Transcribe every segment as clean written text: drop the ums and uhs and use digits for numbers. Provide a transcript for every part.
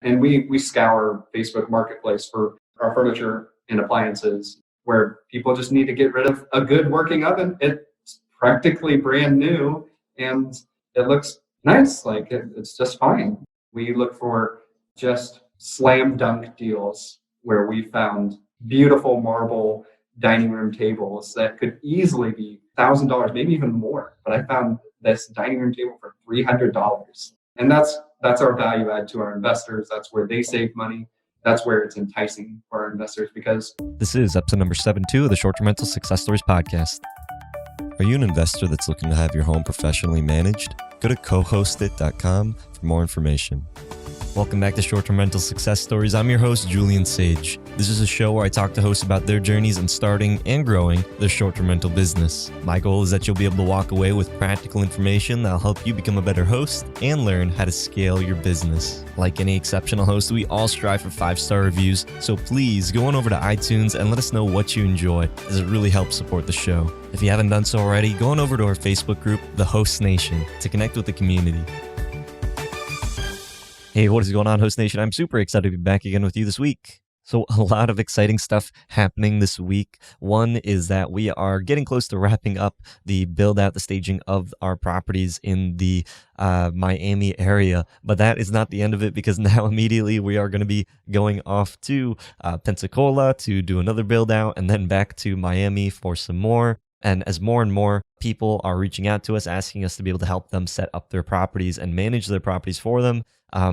And we scour Facebook Marketplace for our furniture and appliances where people just need to get rid of a good working oven. It's practically brand new and it looks nice. Like it's just fine. We look for just slam dunk deals where we found beautiful marble dining room tables that could easily be $1,000, maybe even more. But I found this dining room table for $300. And that's our value add to our investors. That's where they save money. That's where it's enticing for our investors because this is episode number 72 of the Short-Term Rental Success Stories podcast. Are you an investor that's looking to have your home professionally managed? Go to cohostit.com for more information. Welcome back to Short-Term Rental Success Stories. I'm your host, Julian Sage. This is a show where I talk to hosts about their journeys in starting and growing their short-term rental business. My goal is that you'll be able to walk away with practical information that'll help you become a better host and learn how to scale your business. Like any exceptional host, we all strive for 5-star reviews, so please go on over to iTunes and let us know what you enjoy, as it really helps support the show. If you haven't done so already, go on over to our Facebook group, The Host Nation, to connect with the community. Hey, what is going on, Host Nation? I'm super excited to be back again with you this week. So a lot of exciting stuff happening this week. One is that we are getting close to wrapping up the build out, the staging of our properties in the Miami area. But that is not the end of it, because now immediately we are going to be going off to Pensacola to do another build out, and then back to Miami for some more. And as more and more people are reaching out to us, asking us to be able to help them set up their properties and manage their properties for them,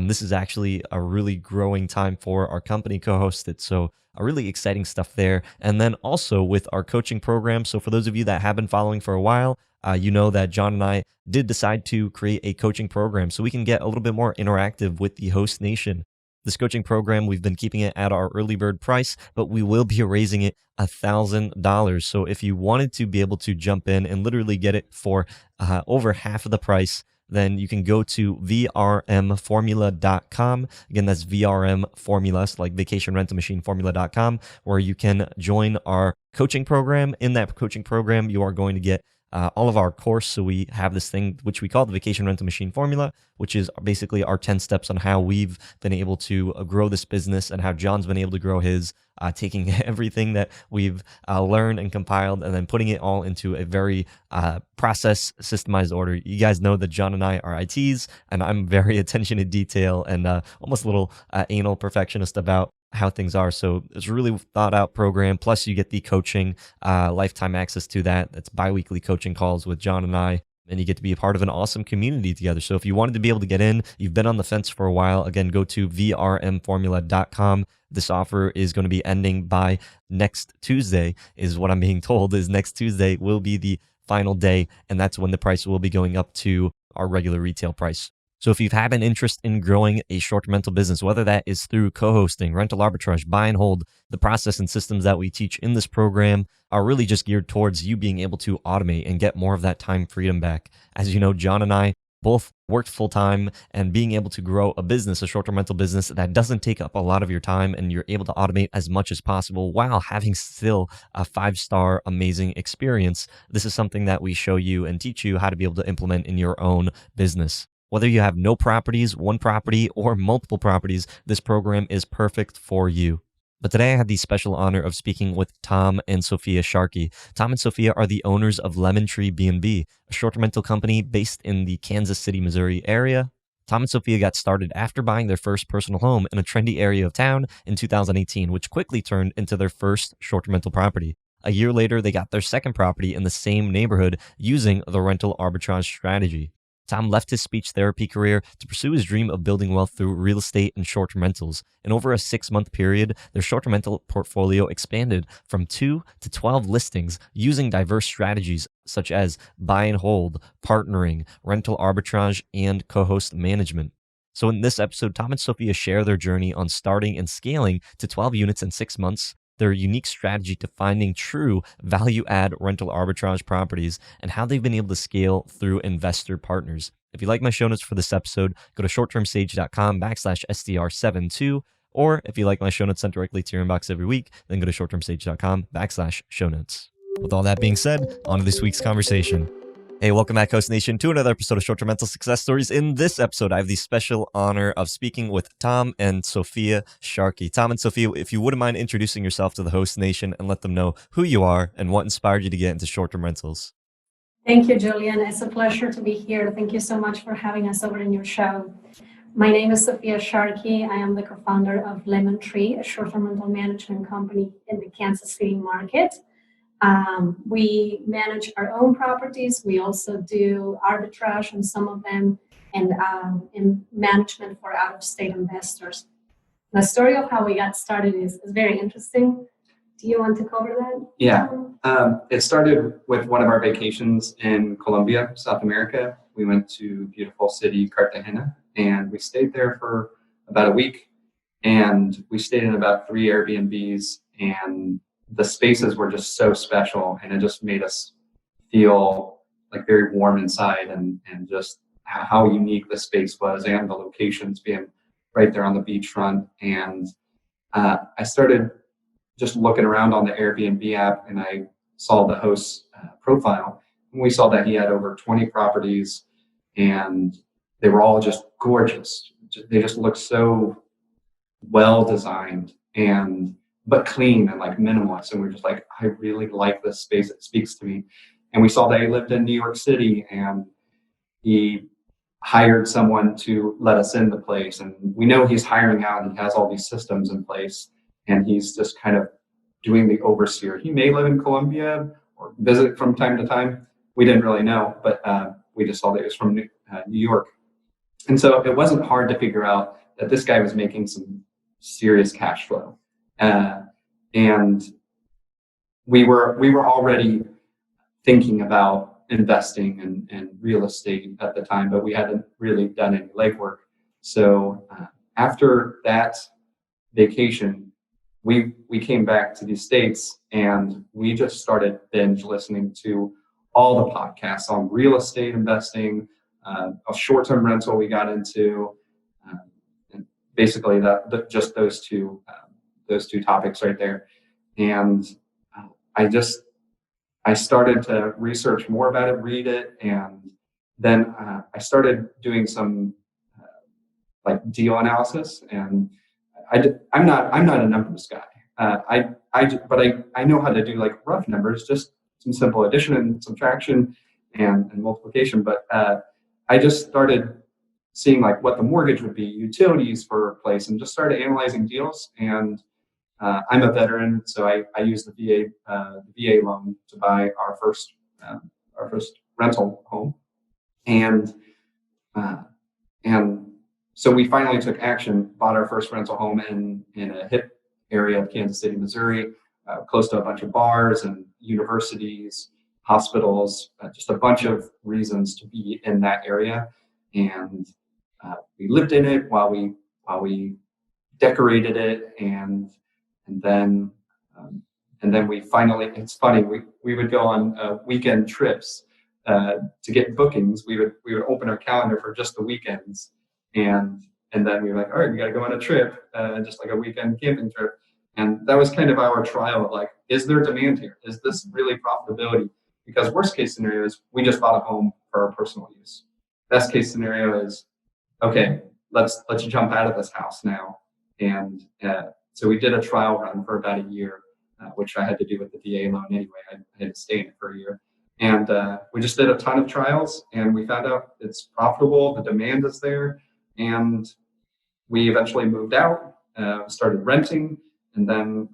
this is actually a really growing time for our company, Co-Hosted. So really exciting stuff there. And then also with our coaching program. So for those of you that have been following for a while, you know that John and I did decide to create a coaching program so we can get a little bit more interactive with the Host Nation. This coaching program, we've been keeping it at our early bird price, but we will be raising it $1,000. So if you wanted to be able to jump in and literally get it for over half of the price, then you can go to vrmformula.com. Again, that's VRM formulas, like vacation rental machine formula.com, where you can join our coaching program. In that coaching program, you are going to get all of our course. So we have this thing which we call the Vacation Rental Machine Formula, which is basically our 10 steps on how we've been able to grow this business and how John's been able to grow his, taking everything that we've learned and compiled and then putting it all into a very process systemized order. You guys know that John and I are ITs, and I'm very attention to detail and almost a little anal perfectionist about how things are. So it's a really thought out program. Plus you get the coaching, lifetime access to that. That's bi-weekly coaching calls with John and I, and you get to be a part of an awesome community together. So if you wanted to be able to get in, you've been on the fence for a while, again, go to vrmformula.com. This offer is going to be ending by next Tuesday, is what I'm being told. Is next Tuesday will be the final day, and that's when the price will be going up to our regular retail price. So if you've had an interest in growing a short-term rental business, whether that is through co-hosting, rental arbitrage, buy and hold, the process and systems that we teach in this program are really just geared towards you being able to automate and get more of that time freedom back. As you know, John and I both worked full-time, and being able to grow a business, a short-term rental business that doesn't take up a lot of your time and you're able to automate as much as possible while having still a 5-star amazing experience. This is something that we show you and teach you how to be able to implement in your own business. Whether you have no properties, one property, or multiple properties, this program is perfect for you. But today I had the special honor of speaking with Tom and Sofia Sharkey. Tom and Sofia are the owners of Lemon Tree BnB, a short-term rental company based in the Kansas City, Missouri area. Tom and Sofia got started after buying their first personal home in a trendy area of town in 2018, which quickly turned into their first short-term rental property. A year later, they got their second property in the same neighborhood using the rental arbitrage strategy. Tom left his speech therapy career to pursue his dream of building wealth through real estate and short-term rentals. In over a 6-month period, their short-term rental portfolio expanded from 2 to 12 listings using diverse strategies such as buy and hold, partnering, rental arbitrage, and co-host management. So in this episode, Tom and Sofia share their journey on starting and scaling to 12 units in 6 months, their unique strategy to finding true value-add rental arbitrage properties, and how they've been able to scale through investor partners. If you like my show notes for this episode, go to shorttermsage.com/SDR72, or if you like my show notes sent directly to your inbox every week, then go to shorttermsage.com/show notes. With all that being said, on to this week's conversation. Hey, welcome back, Host Nation, to another episode of Short-Term Rental Success Stories. In this episode, I have the special honor of speaking with Tom and Sofia Sharkey. Tom and Sofia, if you wouldn't mind introducing yourself to the Host Nation and let them know who you are and what inspired you to get into short-term rentals. Thank you, Julian. It's a pleasure to be here. Thank you so much for having us over in your show. My name is Sofia Sharkey. I am the co-founder of Lemon Tree, a short-term rental management company in the Kansas City market. We manage our own properties. We also do arbitrage on some of them and in management for out-of-state investors. The story of how we got started is very interesting. Do you want to cover that? Yeah. It started with one of our vacations in Colombia, South America. We went to beautiful city Cartagena, and we stayed there for about a week. And we stayed in about 3 Airbnbs, and the spaces were just so special, and it just made us feel like very warm inside, and just how unique the space was, and the locations being right there on the beachfront. And I started just looking around on the Airbnb app, and I saw the host's profile, and we saw that he had over 20 properties, and they were all just gorgeous. They just looked so well designed but clean and like minimalist. And we're just like, I really like this space. It speaks to me. And we saw that he lived in New York City, and he hired someone to let us in the place. And we know he's hiring out, and he has all these systems in place, and he's just kind of doing the overseer. He may live in Colombia or visit from time to time. We didn't really know, but we just saw that he was from New York. And so it wasn't hard to figure out that this guy was making some serious cash flow. And we were already thinking about investing in real estate at the time, but we hadn't really done any legwork. So after that vacation, we came back to the States, and we just started binge listening to all the podcasts on real estate investing, a short-term rental we got into, and basically just those two topics right there. And I started to research more about it, read it, and then I started doing some like deal analysis. And I'm not a numbers guy. But I know how to do like rough numbers, just some simple addition and subtraction and multiplication. But I just started seeing like what the mortgage would be, utilities for a place, and just started analyzing deals. And I'm a veteran, so I used the VA loan to buy our first rental home, and so we finally took action, bought our first rental home in a hip area of Kansas City, Missouri, close to a bunch of bars and universities, hospitals, just a bunch of reasons to be in that area. And we lived in it while we decorated it, and then we finally, it's funny, we would go on weekend trips to get bookings. We would open our calendar for just the weekends, and then we were like, all right, we got to go on a trip, just like a weekend camping trip. And that was kind of our trial of like, is there demand here? Is this really profitability? Because worst case scenario is we just bought a home for our personal use. Best case scenario is, okay, let's jump out of this house now. And so we did a trial run for about a year, which I had to do with the VA loan anyway. I had to stay in it for a year. And we just did a ton of trials, and we found out it's profitable, the demand is there. And we eventually moved out, started renting. And then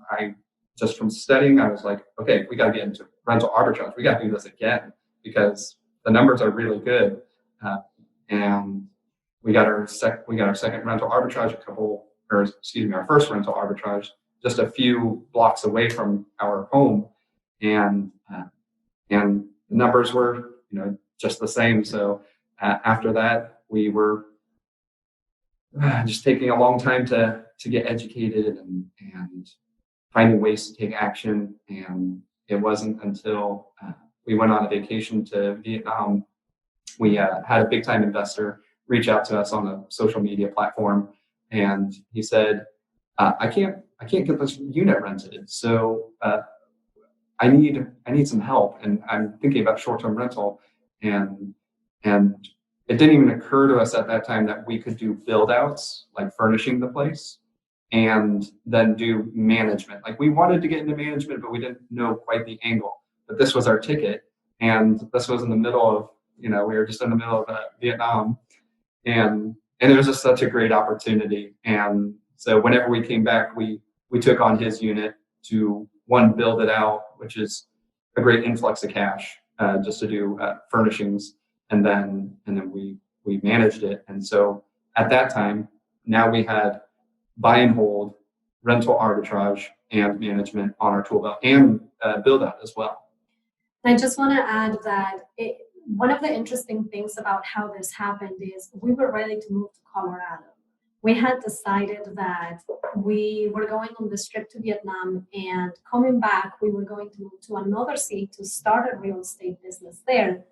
just from studying, I was like, okay, we got to get into rental arbitrage. We got to do this again because the numbers are really good. And we got our second rental arbitrage our first rental arbitrage just a few blocks away from our home. And the numbers were, just the same. So after that, we were just taking a long time to get educated and finding ways to take action. And it wasn't until we went on a vacation to Vietnam, we had a big time investor reach out to us on a social media platform, and he said, I can't get this unit rented, so I need some help, and I'm thinking about short-term rental. And it didn't even occur to us at that time that we could do build outs, like furnishing the place, and then do management. Like we wanted to get into management, but we didn't know quite the angle. But this was our ticket. And this was in the middle of, we were just in the middle of Vietnam. And it was just such a great opportunity. And so whenever we came back, we took on his unit to build it out, which is a great influx of cash, just to do furnishings. And then we managed it. And so at that time, now we had buy and hold, rental arbitrage, and management on our tool belt, and build out as well. I just want to add that one of the interesting things about how this happened is we were ready to move to Colorado. We had decided that we were going on this trip to Vietnam, and coming back, we were going to move to another city to start a real estate business there.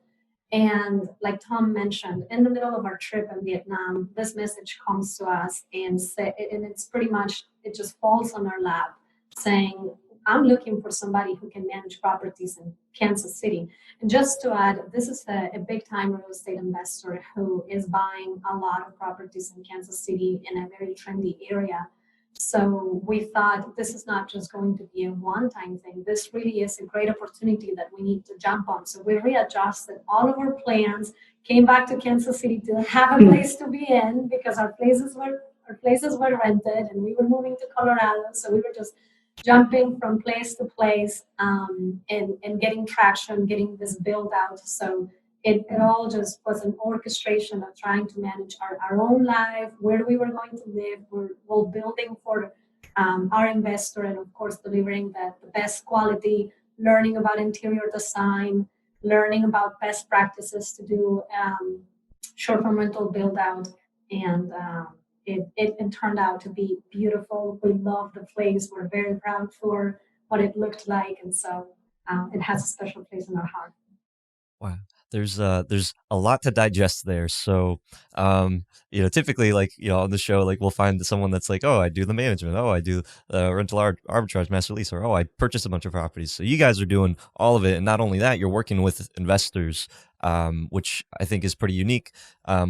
And like Tom mentioned, in the middle of our trip in Vietnam, this message comes to us and it's pretty much, it just falls on our lap saying, I'm looking for somebody who can manage properties in Kansas City. And just to add, this is a big time real estate investor who is buying a lot of properties in Kansas City in a very trendy area. So we thought this is not just going to be a one-time thing. This really is a great opportunity that we need to jump on. So we readjusted all of our plans, came back to Kansas City to have a place to be in because our places were rented and we were moving to Colorado. So we were just jumping from place to place and getting traction, getting this build out. So it all just was an orchestration of trying to manage our own life, where we were going to live. We're building for our investor, and of course delivering the best quality, learning about interior design, learning about best practices to do short-term rental build out. And it turned out to be beautiful. We love the place. We're very proud for what it looked like. And so it has a special place in our heart. Wow. There's a lot to digest there. So, typically on the show, we'll find someone that's like, oh, I do the management. Oh, I do rental arbitrage, master lease, or, oh, I purchase a bunch of properties. So you guys are doing all of it. And not only that, you're working with investors, which I think is pretty unique.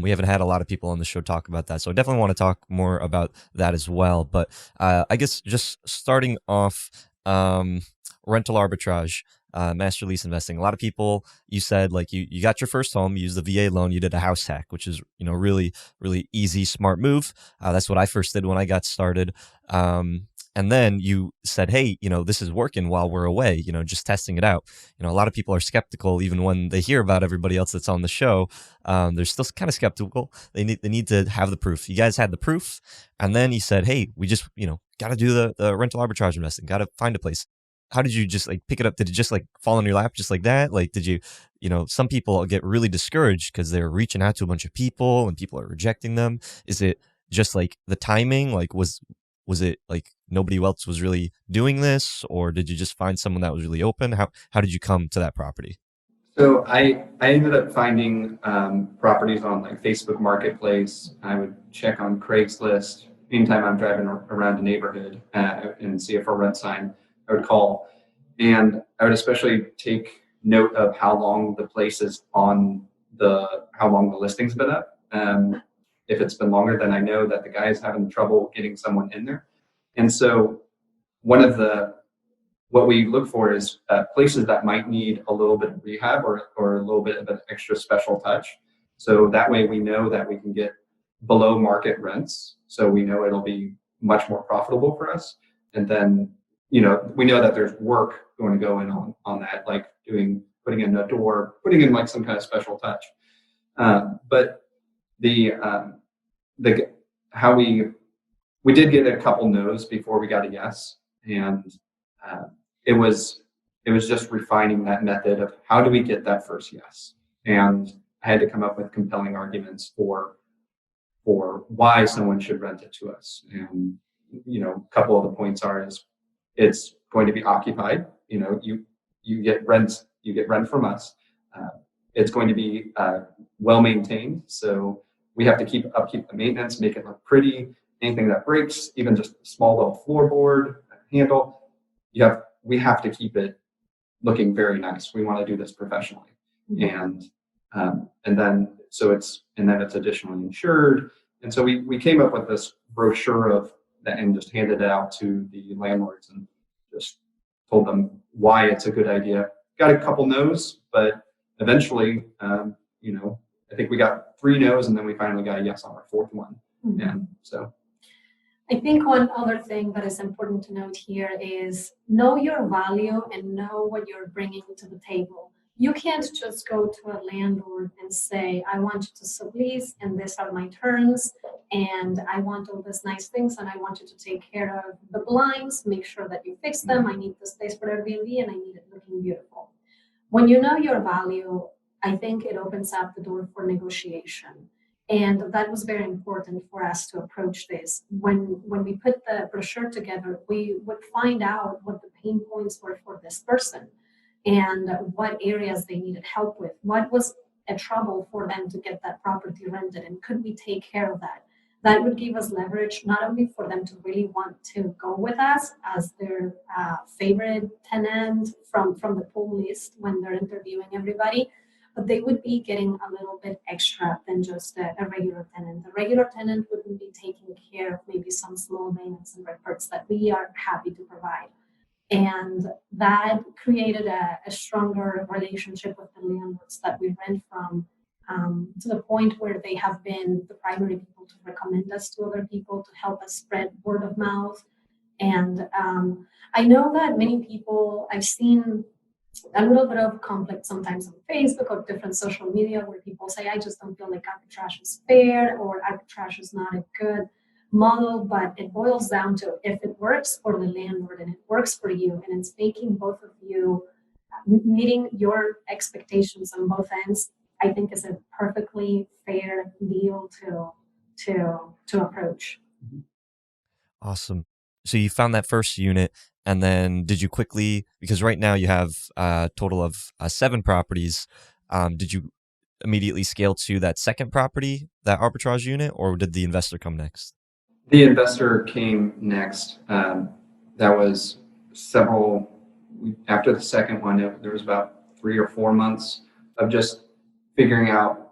We haven't had a lot of people on the show talk about that. So I definitely want to talk more about that as well. But I guess just starting off, rental arbitrage, master lease investing. A lot of people, you said you got your first home, you used the VA loan, you did a house hack, which is, really, really easy, smart move. That's what I first did when I got started. And then you said, hey, this is working while we're away, just testing it out. A lot of people are skeptical even when they hear about everybody else that's on the show. They're still kind of skeptical. They need to have the proof. You guys had the proof. And then you said, hey, we just, got to do the rental arbitrage investing, got to find a place. How did you just pick it up? Did it just fall in your lap just like that? Did you, some people get really discouraged because they're reaching out to a bunch of people and people are rejecting them. Is it just the timing? Was it nobody else was really doing this, or did you just find someone that was really open? How did you come to that property? So I ended up finding properties on Facebook Marketplace. I would check on Craigslist anytime I'm driving around a neighborhood and see a for rent sign. I would call, and I would especially take note of how long the place is on how long the listing's been up. If it's been longer, then I know that the guy is having trouble getting someone in there. And so what we look for is places that might need a little bit of rehab or a little bit of an extra special touch. So that way we know that we can get below market rents. So we know it'll be much more profitable for us. And then we know that there's work going to go in on that, putting in a door, putting in some kind of special touch. But how we did get a couple no's before we got a yes, and it was just refining that method of how do we get that first yes. And I had to come up with compelling arguments for why someone should rent it to us. And a couple of the points is it's going to be occupied. You get rent from us. It's going to be well maintained. So we have to upkeep the maintenance, make it look pretty. Anything that breaks, even just a small little floorboard handle, we have to keep it looking very nice. We want to do this professionally. Mm-hmm. And then it's additionally insured. And so we came up with this brochure and just handed it out to the landlords and just told them why it's a good idea. Got a couple no's, but eventually, I think we got 3 no's, and then we finally got a yes on our 4th one. Mhm. And so I think one other thing that is important to note here is know your value and know what you're bringing to the table. You can't just go to a landlord and say, I want you to sublease, and these are my terms, and I want all these nice things, and I want you to take care of the blinds, make sure that you fix them. I need this place for Airbnb, and I need it looking beautiful. When you know your value, I think it opens up the door for negotiation. And that was very important for us to approach this. When we put the brochure together, we would find out what the pain points were for this person and what areas they needed help with. What was a trouble for them to get that property rented, and could we take care of that? That would give us leverage, not only for them to really want to go with us as their favorite tenant from the pull list when they're interviewing everybody, but they would be getting a little bit extra than just a regular tenant. A regular tenant wouldn't be taking care of maybe some small maintenance and repairs that we are happy to provide. And that created a stronger relationship with the landlords that we rent from, to the point where they have been the primary people to recommend us to other people, to help us spread word of mouth. And I know that many people, I've seen a little bit of conflict sometimes on Facebook or different social media where people say, I just don't feel like arbitrage is fair, or arbitrage is not a good model. But it boils down to, if it works for the landlord and it works for you, and it's making both of you meeting your expectations on both ends, I think is a perfectly fair deal to approach. Awesome. So you found that first unit, and then did you quickly, because right now you have a total of 7 properties, did you immediately scale to that second property, that arbitrage unit, or did the investor come next? the investor came next. That was after the second one, there was about 3 or 4 months of just figuring out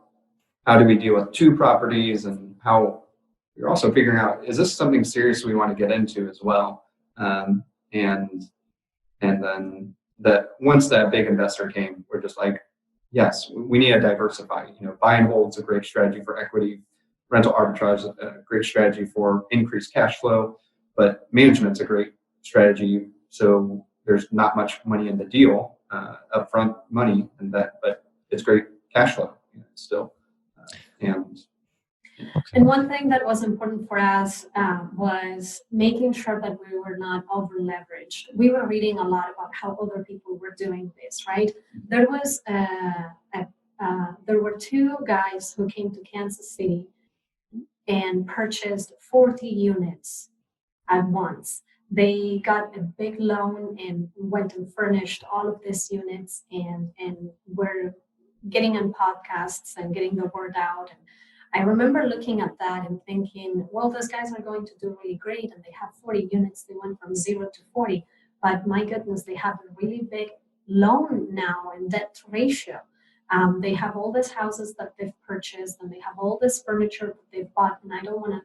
how do we deal with 2 properties, and how we're also figuring out, is this something serious we want to get into as well? And then once that big investor came, we're just like, yes, we need to diversify. Buy and hold is a great strategy for equity. Rental arbitrage is a great strategy for increased cash flow, but management's a great strategy. So there's not much money in the deal, upfront money, but it's great cash flow still. And one thing that was important for us was making sure that we were not over leveraged. We were reading a lot about how other people were doing this, right? There were 2 guys who came to Kansas City and purchased 40 units at once. They got a big loan and went and furnished all of these units, and were getting on podcasts and getting the word out. And I remember looking at that and thinking, well, those guys are going to do really great, and they have 40 units. They went from 0 to 40, but my goodness, they have a really big loan now and debt ratio. They have all these houses that they've purchased, and they have all this furniture that they've bought, and I don't want to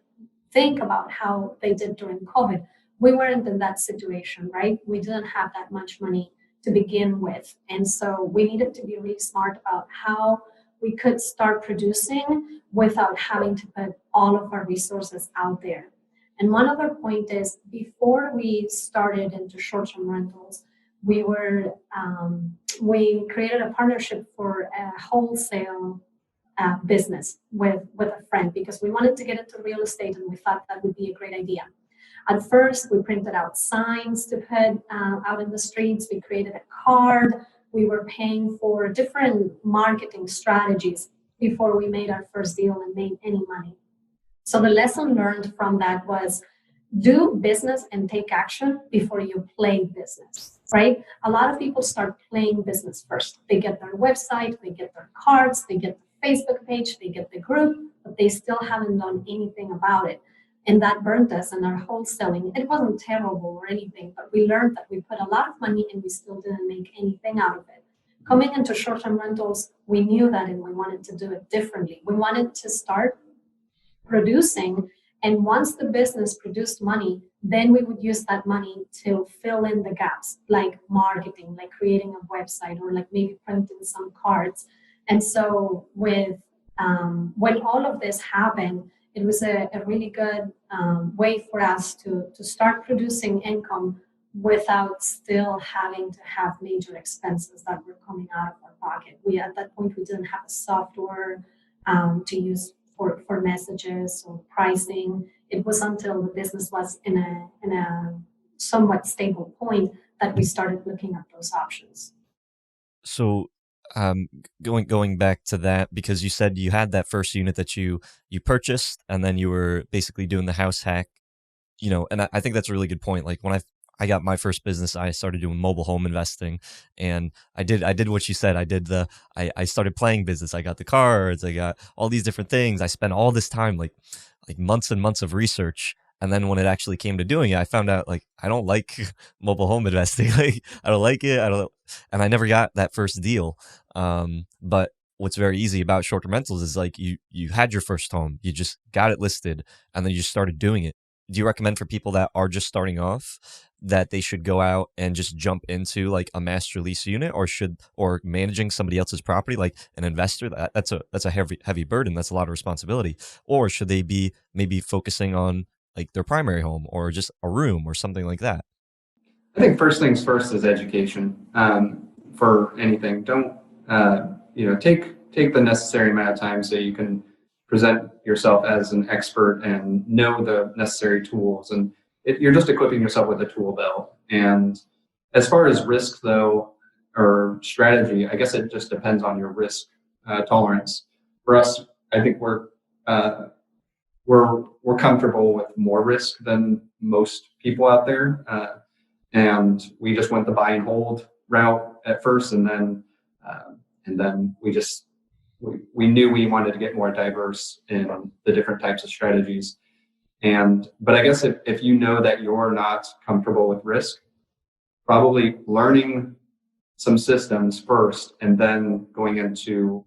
think about how they did during COVID. We weren't in that situation, right? We didn't have that much money to begin with, and so we needed to be really smart about how we could start producing without having to put all of our resources out there. And one other point is, before we started into short-term rentals, we created a partnership for a wholesale business with a friend, because we wanted to get into real estate, and we thought that would be a great idea. At first, we printed out signs to put out in the streets. We created a card. We were paying for different marketing strategies before we made our first deal and made any money. So the lesson learned from that was, do business and take action before you play business, right? A lot of people start playing business first. They get their website, they get their cards, they get the Facebook page, they get the group, but they still haven't done anything about it. And that burnt us in our wholesaling. It wasn't terrible or anything, but we learned that we put a lot of money and we still didn't make anything out of it. Coming into short-term rentals, we knew that and we wanted to do it differently. We wanted to start producing, and once the business produced money, then we would use that money to fill in the gaps, like marketing, like creating a website, or like maybe printing some cards. And so with when all of this happened, it was a really good way for us to start producing income without still having to have major expenses that were coming out of our pocket. At that point, we didn't have a software to use for messages or pricing. It was until the business was in a somewhat stable point that we started looking at those options. So going back to that, because you said you had that first unit that you purchased, and then you were basically doing the house hack, and I think that's a really good point. Like when I got my first business, I started doing mobile home investing, and I did what you said. I started playing business. I got the cards, I got all these different things. I spent all this time, like months and months of research. And then when it actually came to doing it, I found out like I don't like mobile home investing. Like I don't like it. And I never got that first deal. But what's very easy about short-term rentals is like you had your first home, you just got it listed, and then you just started doing it. Do you recommend for people that are just starting off that they should go out and just jump into like a master lease unit, or managing somebody else's property, like an investor? That's a heavy burden. That's a lot of responsibility. Or should they be maybe focusing on like their primary home, or just a room or something like that? I think first things first is education for anything. Don't take the necessary amount of time so you can present yourself as an expert and know the necessary tools. And you're just equipping yourself with a tool belt. And as far as risk, though, or strategy, I guess it just depends on your risk tolerance. For us, I think we're comfortable with more risk than most people out there, and we just went the buy and hold route at first, and then we knew we wanted to get more diverse in the different types of strategies. But I guess if you know that you're not comfortable with risk, probably learning some systems first, and then going into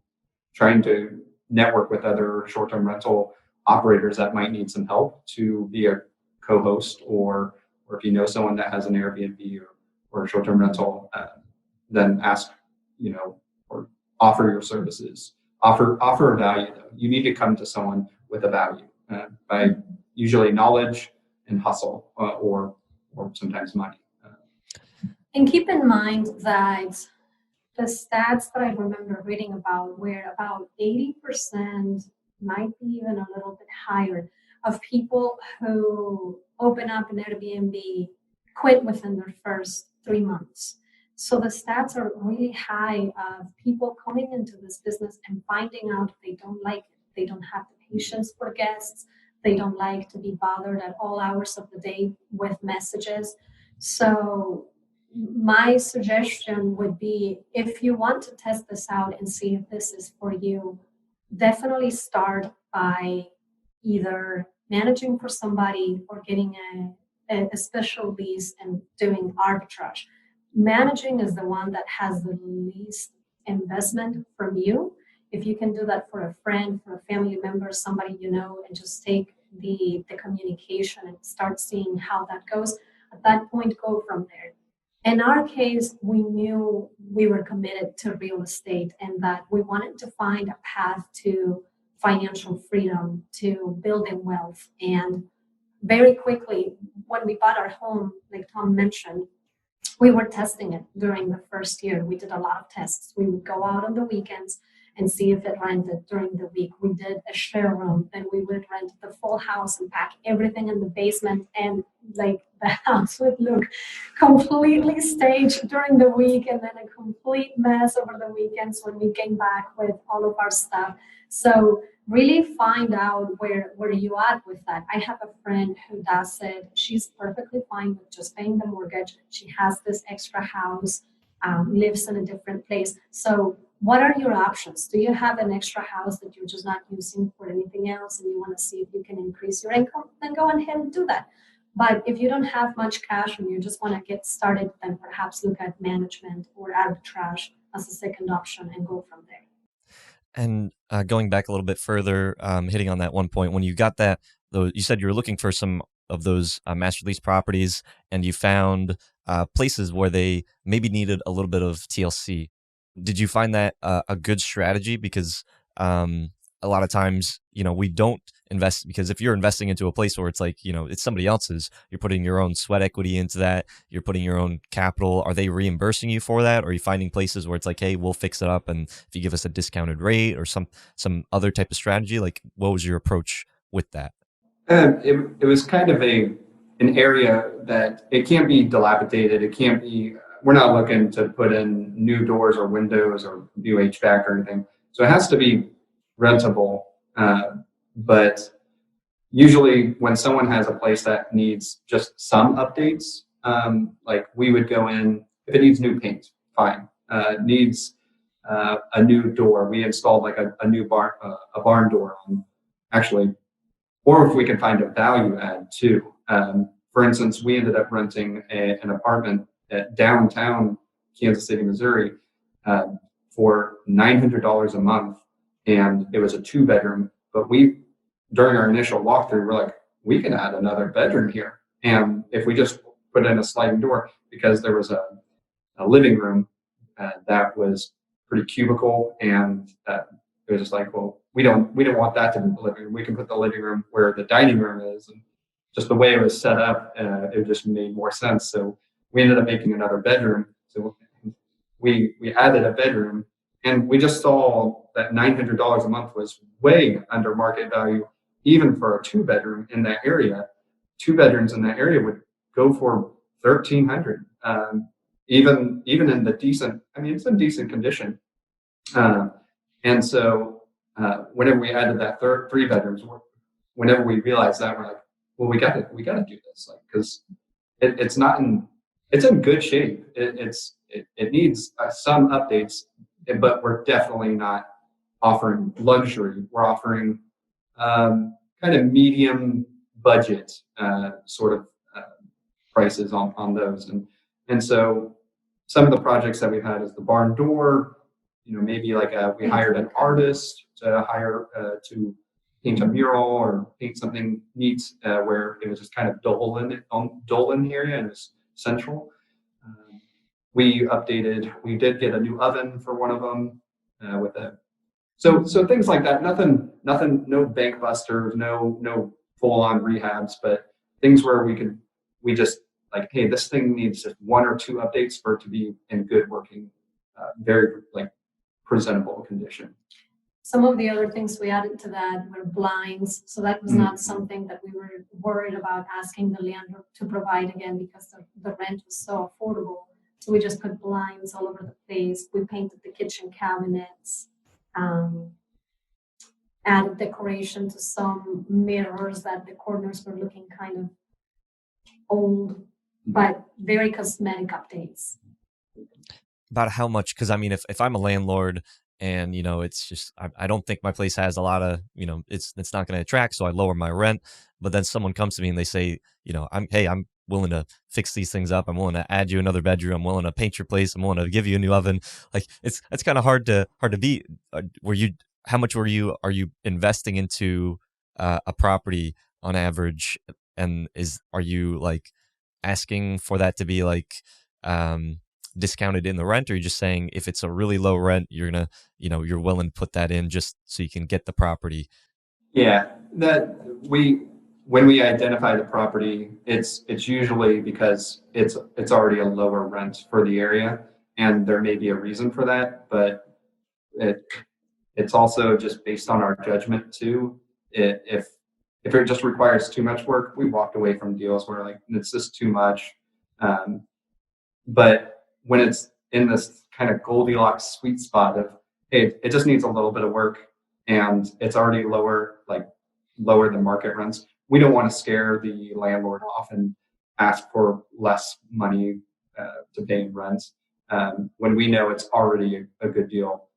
trying to network with other short-term rental operators that might need some help to be a co-host, or if you know someone that has an Airbnb or a short-term rental, then ask, or offer your services. Offer a value, though. You need to come to someone with a value by usually knowledge and hustle, or sometimes money. And keep in mind that the stats that I remember reading about were about 80%, might be even a little bit higher, of people who open up an Airbnb quit within their first 3 months. So the stats are really high of people coming into this business and finding out they don't like it. They don't have the patience for guests. They don't like to be bothered at all hours of the day with messages. So my suggestion would be, if you want to test this out and see if this is for you, definitely start by either managing for somebody or getting a special lease and doing arbitrage. Managing is the one that has the least investment from you. If you can do that for a friend, for a family member, somebody you know, and just take the communication and start seeing how that goes, at that point, go from there. In our case, we knew we were committed to real estate and that we wanted to find a path to financial freedom, to building wealth. And very quickly, when we bought our home, like Tom mentioned, we were testing it during the first year. We did a lot of tests. We would go out on the weekends and see if it rented during the week. We did a share room, then we would rent the full house and pack everything in the basement, and like the house would look completely staged during the week and then a complete mess over the weekends when we came back with all of our stuff. So really find out where you at with that. I have a friend who does it. She's perfectly fine with just paying the mortgage. She has this extra house, lives in a different place. So what are your options? Do you have an extra house that you're just not using for anything else and you want to see if you can increase your income? Then go ahead and do that. But if you don't have much cash and you just want to get started, then perhaps look at management or arbitrage as a second option and go from there. And going back a little bit further, hitting on that one point, when you got that, though, you said you were looking for some of those master lease properties, and you found places where they maybe needed a little bit of TLC. Did you find that a good strategy? Because a lot of times, we don't invest, because if you're investing into a place where it's like, it's somebody else's, you're putting your own sweat equity into that, you're putting your own capital. Are they reimbursing you for that? Or are you finding places where it's like, hey, we'll fix it up, and if you give us a discounted rate or some other type of strategy? Like, what was your approach with that? It was kind of an area that it can't be dilapidated. It can't be, we're not looking to put in new doors or windows or new HVAC or anything. So it has to be rentable. But usually when someone has a place that needs just some updates, like we would go in, if it needs new paint, fine. Needs a new door. We installed like a new barn door on, actually, or if we can find a value add too. For instance, we ended up renting an apartment at downtown Kansas City, Missouri, for $900 a month, and it was a 2-bedroom. But during our initial walkthrough, we're like, we can add another bedroom here, and if we just put in a sliding door, because there was a living room that was pretty cubicle, and it was just like, well, we don't want that to be the living room. We can put the living room where the dining room is, and just the way it was set up, it just made more sense. So we ended up making another bedroom. So we added a bedroom, and we just saw that $900 a month was way under market value, even for a 2-bedroom in that area. 2 bedrooms in that area would go for $1,300. Even in the decent, it's in decent condition. And so whenever we added that 3 bedrooms, whenever we realized that, we're like, well, we got to do this, like, because it's in good shape. It needs some updates, but we're definitely not offering luxury. We're offering kind of medium budget sort of prices on those, and so some of the projects that we've had is the barn door. Maybe like we hired an artist to paint a mural or paint something neat where it was just kind of dull in the area and it was central. We did get a new oven for one of them so things like that. Nothing, no bank busters, no full on rehabs, but things where we just like, hey, this thing needs just 1 or 2 updates for it to be in good working, very like presentable condition. Some of the other things we added to that were blinds. So that was not something that we were worried about asking the landlord to provide again, because the rent was so affordable. So we just put blinds all over the place. We painted the kitchen cabinets, added decoration to some mirrors that the corners were looking kind of old, but very cosmetic updates. About how much? Because if I'm a landlord and it's just I don't think my place has a lot of it's not going to attract, so I lower my rent. But then someone comes to me and they say, I'm willing to fix these things up. I'm willing to add you another bedroom. I'm willing to paint your place. I'm willing to give you a new oven. Like it's kind of hard to beat. How much are you investing into a property on average? And are you like asking for that to be like discounted in the rent, or are you just saying if it's a really low rent, you're gonna you're willing to put that in just so you can get the property? Yeah, when we identify the property, it's usually because it's already a lower rent for the area, and there may be a reason for that, but it's also just based on our judgment too. If it just requires too much work, we walked away from deals where like it's just too much. But when it's in this kind of Goldilocks sweet spot of, hey, it just needs a little bit of work and it's already lower than market rents, we don't want to scare the landlord off and ask for less money to pay in rent when we know it's already a good deal.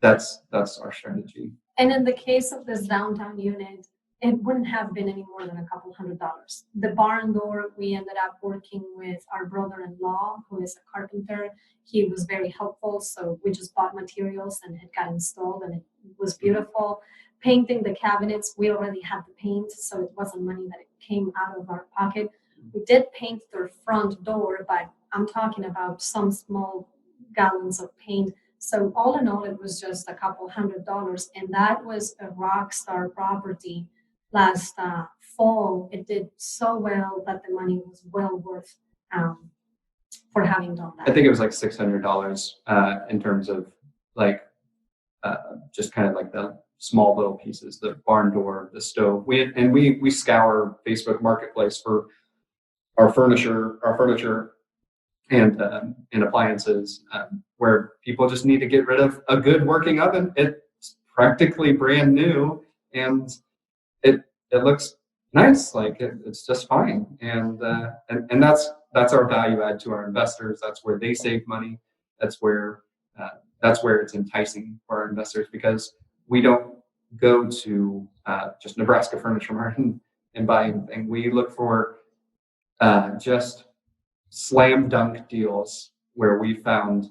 That's our strategy. And in the case of this downtown unit, it wouldn't have been any more than a couple $100. The barn door, we ended up working with our brother-in-law, who is a carpenter. He was very helpful, so we just bought materials and it got installed, and it was beautiful. Painting the cabinets, we already had the paint, so it wasn't money that it came out of our pocket. We did paint their front door, but I'm talking about some small gallons of paint. So all in all, it was just a couple $100, and that was a rock star property. Last fall, it did so well that the money was well worth for having done I that. think it was like $600 in terms of like just kind of like the small little pieces, the barn door, the stove. We scour Facebook Marketplace for our furniture and appliances where people just need to get rid of a good working oven. It's practically brand new, and it looks nice. Like it's just fine, and that's our value add to our investors. That's where they save money. That's where it's enticing for our investors, because we don't go to just Nebraska Furniture Mart and buy anything. We look for just slam dunk deals where we found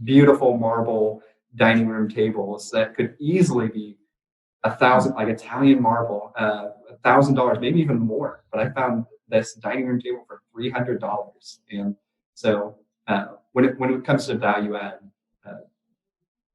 beautiful marble dining room tables that could easily be $1,000, like Italian marble, $1,000, maybe even more. But I found this dining room table for $300, and so when it comes to value add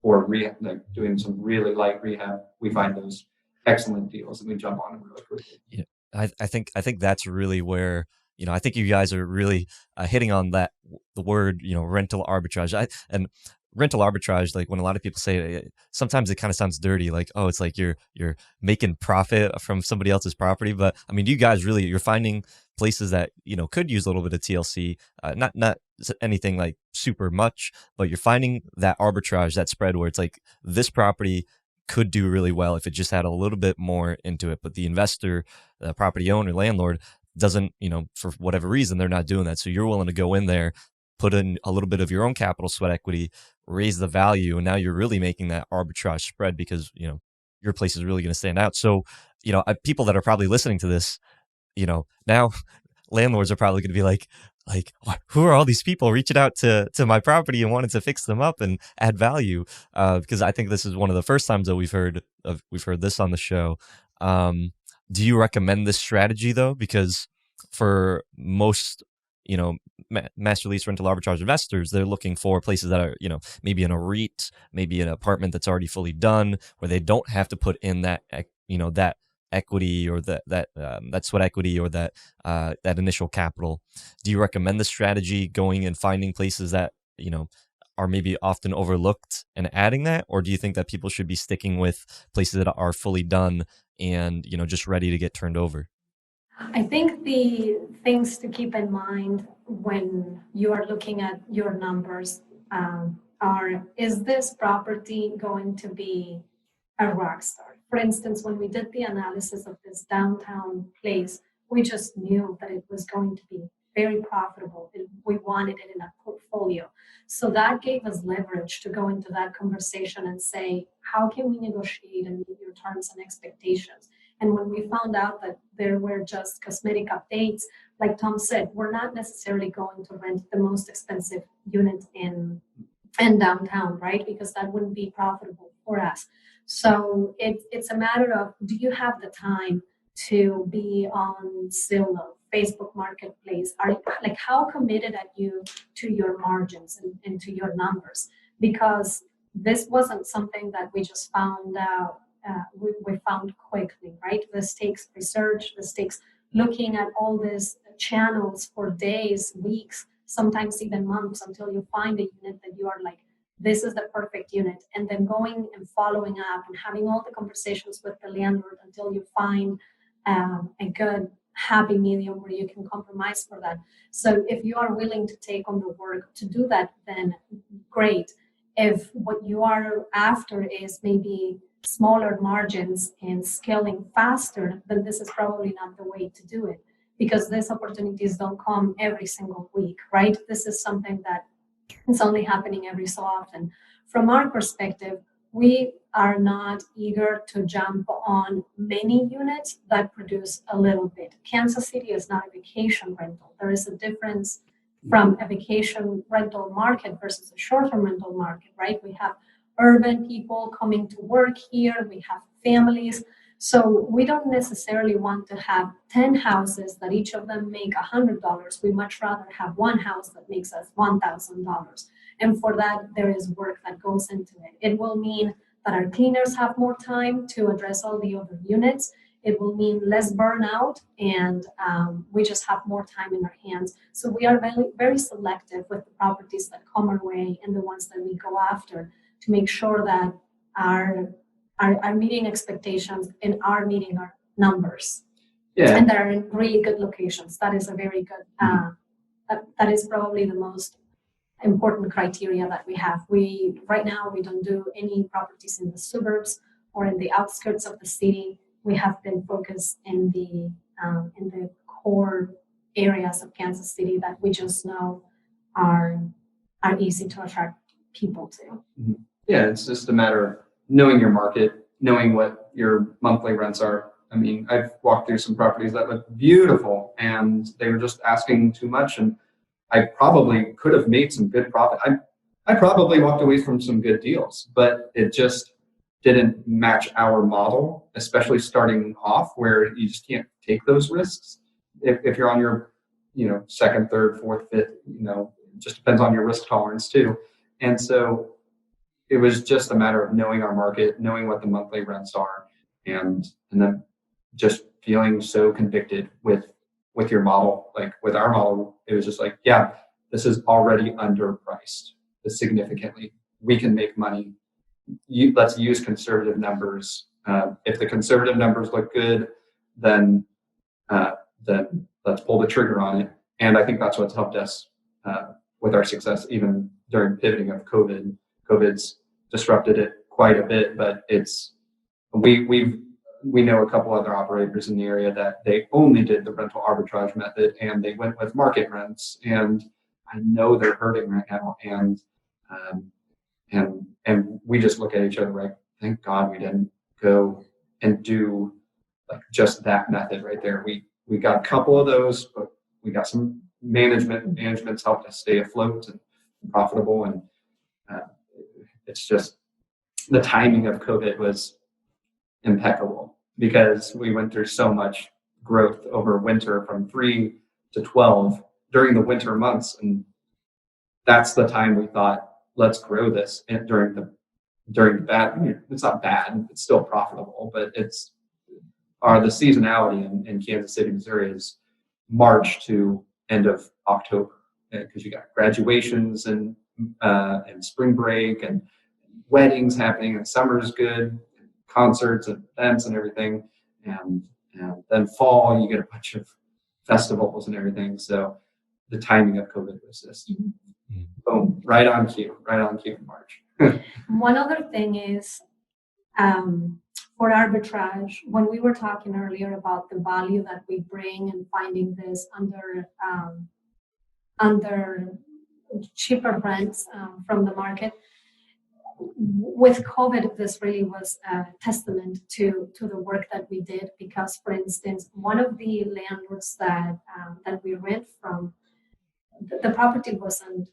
or rehab, like doing some really light rehab, we find those excellent deals and we jump on them really quickly. Yeah, I think that's really where, I think you guys are really hitting on the word, rental arbitrage. And rental arbitrage, like when a lot of people say it, sometimes it kind of sounds dirty, like, oh, it's like you're making profit from somebody else's property. But I mean, you guys really, you're finding places that, could use a little bit of TLC, not anything like super much, but you're finding that arbitrage, that spread where it's like this property could do really well if it just had a little bit more into it. But the investor, the property owner, landlord doesn't, for whatever reason, they're not doing that. So you're willing to go in there, put in a little bit of your own capital, sweat equity, raise the value. And now you're really making that arbitrage spread because, your place is really going to stand out. So, people that are probably listening to this, now landlords are probably going to be like, who are all these people reaching out to my property and wanting to fix them up and add value? Because I think this is one of the first times that we've heard this on the show. Do you recommend this strategy though? Because for most, master lease rental arbitrage investors, they're looking for places that are, maybe in a REIT, maybe an apartment that's already fully done, where they don't have to put in that, that equity or that sweat equity or that initial capital. Do you recommend the strategy, going and finding places that, are maybe often overlooked and adding that? Or do you think that people should be sticking with places that are fully done and, just ready to get turned over? I think the things to keep in mind when you are looking at your numbers are, is this property going to be a rock star? For instance, when we did the analysis of this downtown place, we just knew that it was going to be very profitable. We wanted it in a portfolio. So that gave us leverage to go into that conversation and say, how can we negotiate and meet your terms and expectations? And when we found out that there were just cosmetic updates, like Tom said, we're not necessarily going to rent the most expensive unit in downtown, right? Because that wouldn't be profitable for us. So it's a matter of, do you have the time to be on Zillow, Facebook Marketplace? How committed are you to your margins and to your numbers? Because this wasn't something that we just found out. We found quickly, right? This takes research. This takes looking at all these channels for days, weeks, sometimes even months, until you find a unit that you are like, this is the perfect unit. And then going and following up and having all the conversations with the landlord until you find a good happy medium where you can compromise for that. So if you are willing to take on the work to do that, then great. If what you are after is maybe smaller margins and scaling faster, then this is probably not the way to do it, because these opportunities don't come every single week, right? This is something that is only happening every so often. From our perspective, we are not eager to jump on many units that produce a little bit. Kansas City is not a vacation rental. There is a difference from a vacation rental market versus a short-term rental market, right? We have urban people coming to work here. We have families. So we don't necessarily want to have 10 houses that each of them make $100. We much rather have one house that makes us $1,000. And for that, there is work that goes into it. It will mean that our cleaners have more time to address all the other units. It will mean less burnout, and we just have more time in our hands. So we are very, very selective with the properties that come our way and the ones that we go after to make sure that are meeting expectations and are meeting our numbers. Yeah. And they're in really good locations. That is a very good, that is probably the most important criteria that we have. Right now, we don't do any properties in the suburbs or in the outskirts of the city. We have been focused in the core areas of Kansas City that we just know are easy to attract people to. Yeah, it's just a matter of knowing your market, knowing what your monthly rents are. I mean, I've walked through some properties that look beautiful and they were just asking too much, and I probably could have made some good profit. I probably walked away from some good deals, but it just didn't match our model, especially starting off where you just can't take those risks. If you're on your, second, third, fourth, fifth, it just depends on your risk tolerance too. And so it was just a matter of knowing our market, knowing what the monthly rents are, and then just feeling so convicted with your model. Like with our model, it was just like, yeah, this is already underpriced significantly. We can make money. Let's use conservative numbers. If the conservative numbers look good, then let's pull the trigger on it. And I think that's what's helped us with our success, even during pivoting of COVID. COVID's disrupted it quite a bit, but we know a couple other operators in the area that they only did the rental arbitrage method and they went with market rents, and I know they're hurting right now. And we just look at each other like, thank God we didn't go and do like just that method right there. We got a couple of those, but we got some management's helped us stay afloat and profitable. And it's just the timing of COVID was impeccable because we went through so much growth over winter from 3 to 12 during the winter months. And that's the time we thought, let's grow this. And during the bad, it's not bad, it's still profitable, but the seasonality in Kansas City, Missouri is March to end of October, because you got graduations and spring break and weddings happening, and summer's good, concerts and events and everything, and then fall you get a bunch of festivals and everything. So the timing of COVID was just boom, right on cue in March. One other thing is for arbitrage, when we were talking earlier about the value that we bring and finding this under cheaper rents from the market, with COVID, this really was a testament to the work that we did, because, for instance, one of the landlords that we rent from, the property wasn't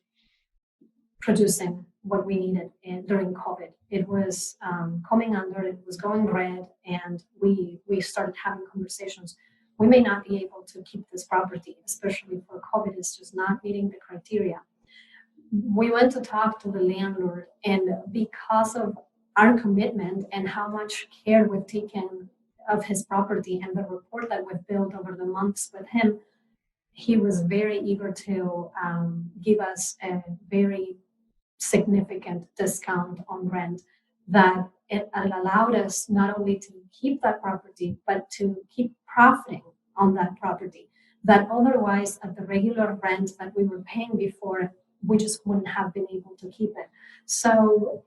producing what we needed during COVID. It was coming under, it was going red, and we started having conversations. We may not be able to keep this property, especially for COVID. It's just not meeting the criteria. We went to talk to the landlord, and because of our commitment and how much care we've taken of his property and the rapport that we've built over the months with him, he was very eager to give us a very significant discount on rent that it allowed us not only to keep that property, but to keep profiting on that property, that otherwise at the regular rent that we were paying before, we just wouldn't have been able to keep it. So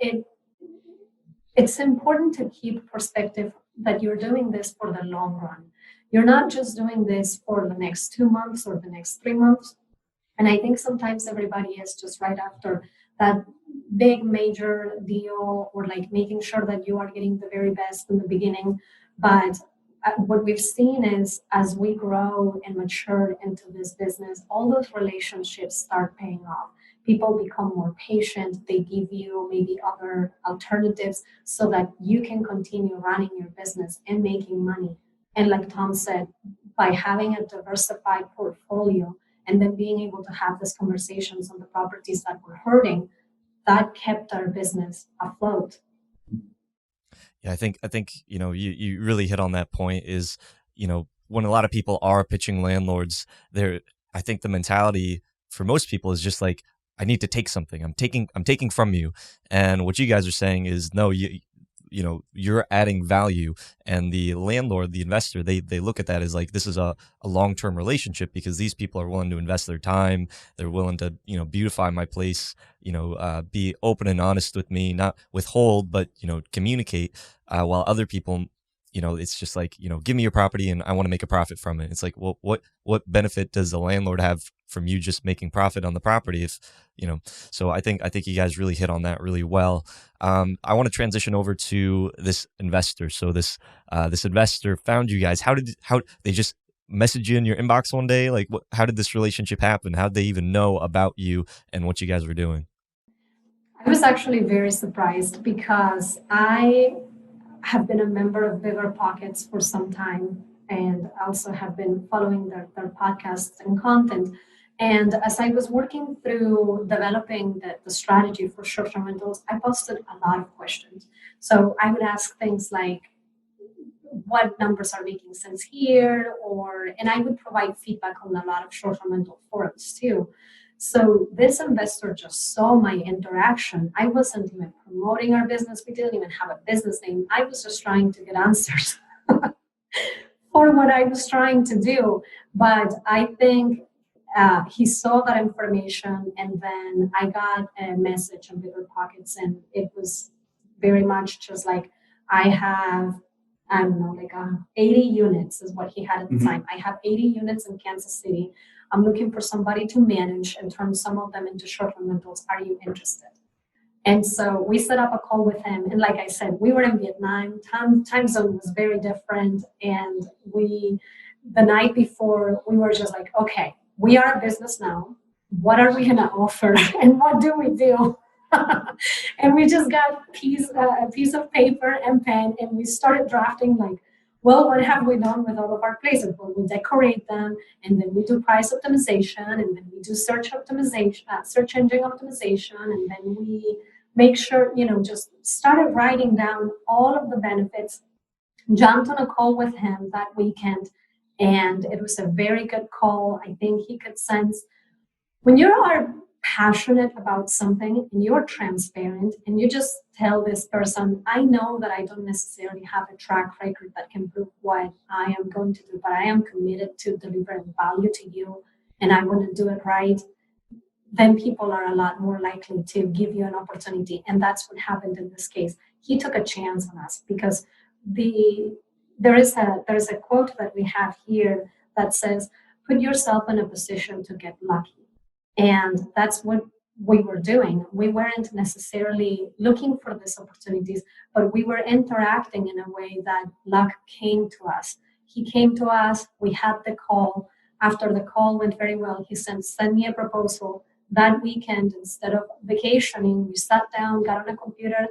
it's important to keep perspective that you're doing this for the long run. You're not just doing this for the next 2 months or the next 3 months. And I think sometimes everybody is just right after that big major deal or like making sure that you are getting the very best in the beginning. But what we've seen is as we grow and mature into this business, all those relationships start paying off. People become more patient. They give you maybe other alternatives so that you can continue running your business and making money. And like Tom said, by having a diversified portfolio and then being able to have these conversations on the properties that were hurting, that kept our business afloat. Yeah, I think you really hit on that point. Is when a lot of people are pitching landlords, I think the mentality for most people is just like, I need to take something. I'm taking from you. And what you guys are saying is, no, you're adding value, and the landlord, the investor, they look at that as like, this is a long-term relationship, because these people are willing to invest their time. They're willing to beautify my place, be open and honest with me, not withhold, but communicate, while other people, it's just like, give me your property and I want to make a profit from it. It's like, well, what benefit does the landlord have from you just making profit on the property? If so I think you guys really hit on that really well. I want to transition over to this investor. So this investor found you guys. How they just message you in your inbox one day? Like, how did this relationship happen? How did they even know about you and what you guys were doing? I was actually very surprised because I have been a member of Bigger Pockets for some time and also have been following their podcasts and content. And as I was working through developing the strategy for short-term rentals, I posted a lot of questions. So I would ask things like, what numbers are making sense here? And I would provide feedback on a lot of short-term rental forums too. So this investor just saw my interaction. I wasn't even promoting our business. We didn't even have a business name. I was just trying to get answers for what I was trying to do. But I think he saw that information, and then I got a message on Bigger Pockets, and it was very much just like, I have, I don't know, like 80 units is what he had at the time. I have 80 units in Kansas City. I'm looking for somebody to manage and turn some of them into short-term rentals. Are you interested? And so we set up a call with him. And like I said, we were in Vietnam. Time zone was very different. And the night before, we were just like, okay, we are a business now. What are we going to offer? And what do we do? And we just got a piece of paper and pen, and we started drafting like, well, what have we done with all of our places? Well, we decorate them, and then we do price optimization, and then we do search optimization, search engine optimization, and then we make sure, just started writing down all of the benefits. Jumped on a call with him that weekend, and it was a very good call. I think he could sense when you are passionate about something and you're transparent and you just tell this person, I know that I don't necessarily have a track record that can prove what I am going to do, but I am committed to delivering value to you and I want to do it right, then people are a lot more likely to give you an opportunity. And that's what happened in this case. He took a chance on us because there is a quote that we have here that says, put yourself in a position to get lucky. And that's what we were doing. We weren't necessarily looking for these opportunities, but we were interacting in a way that luck came to us. He came to us, we had the call. After the call went very well, he sent me a proposal. That weekend, instead of vacationing, we sat down, got on a computer.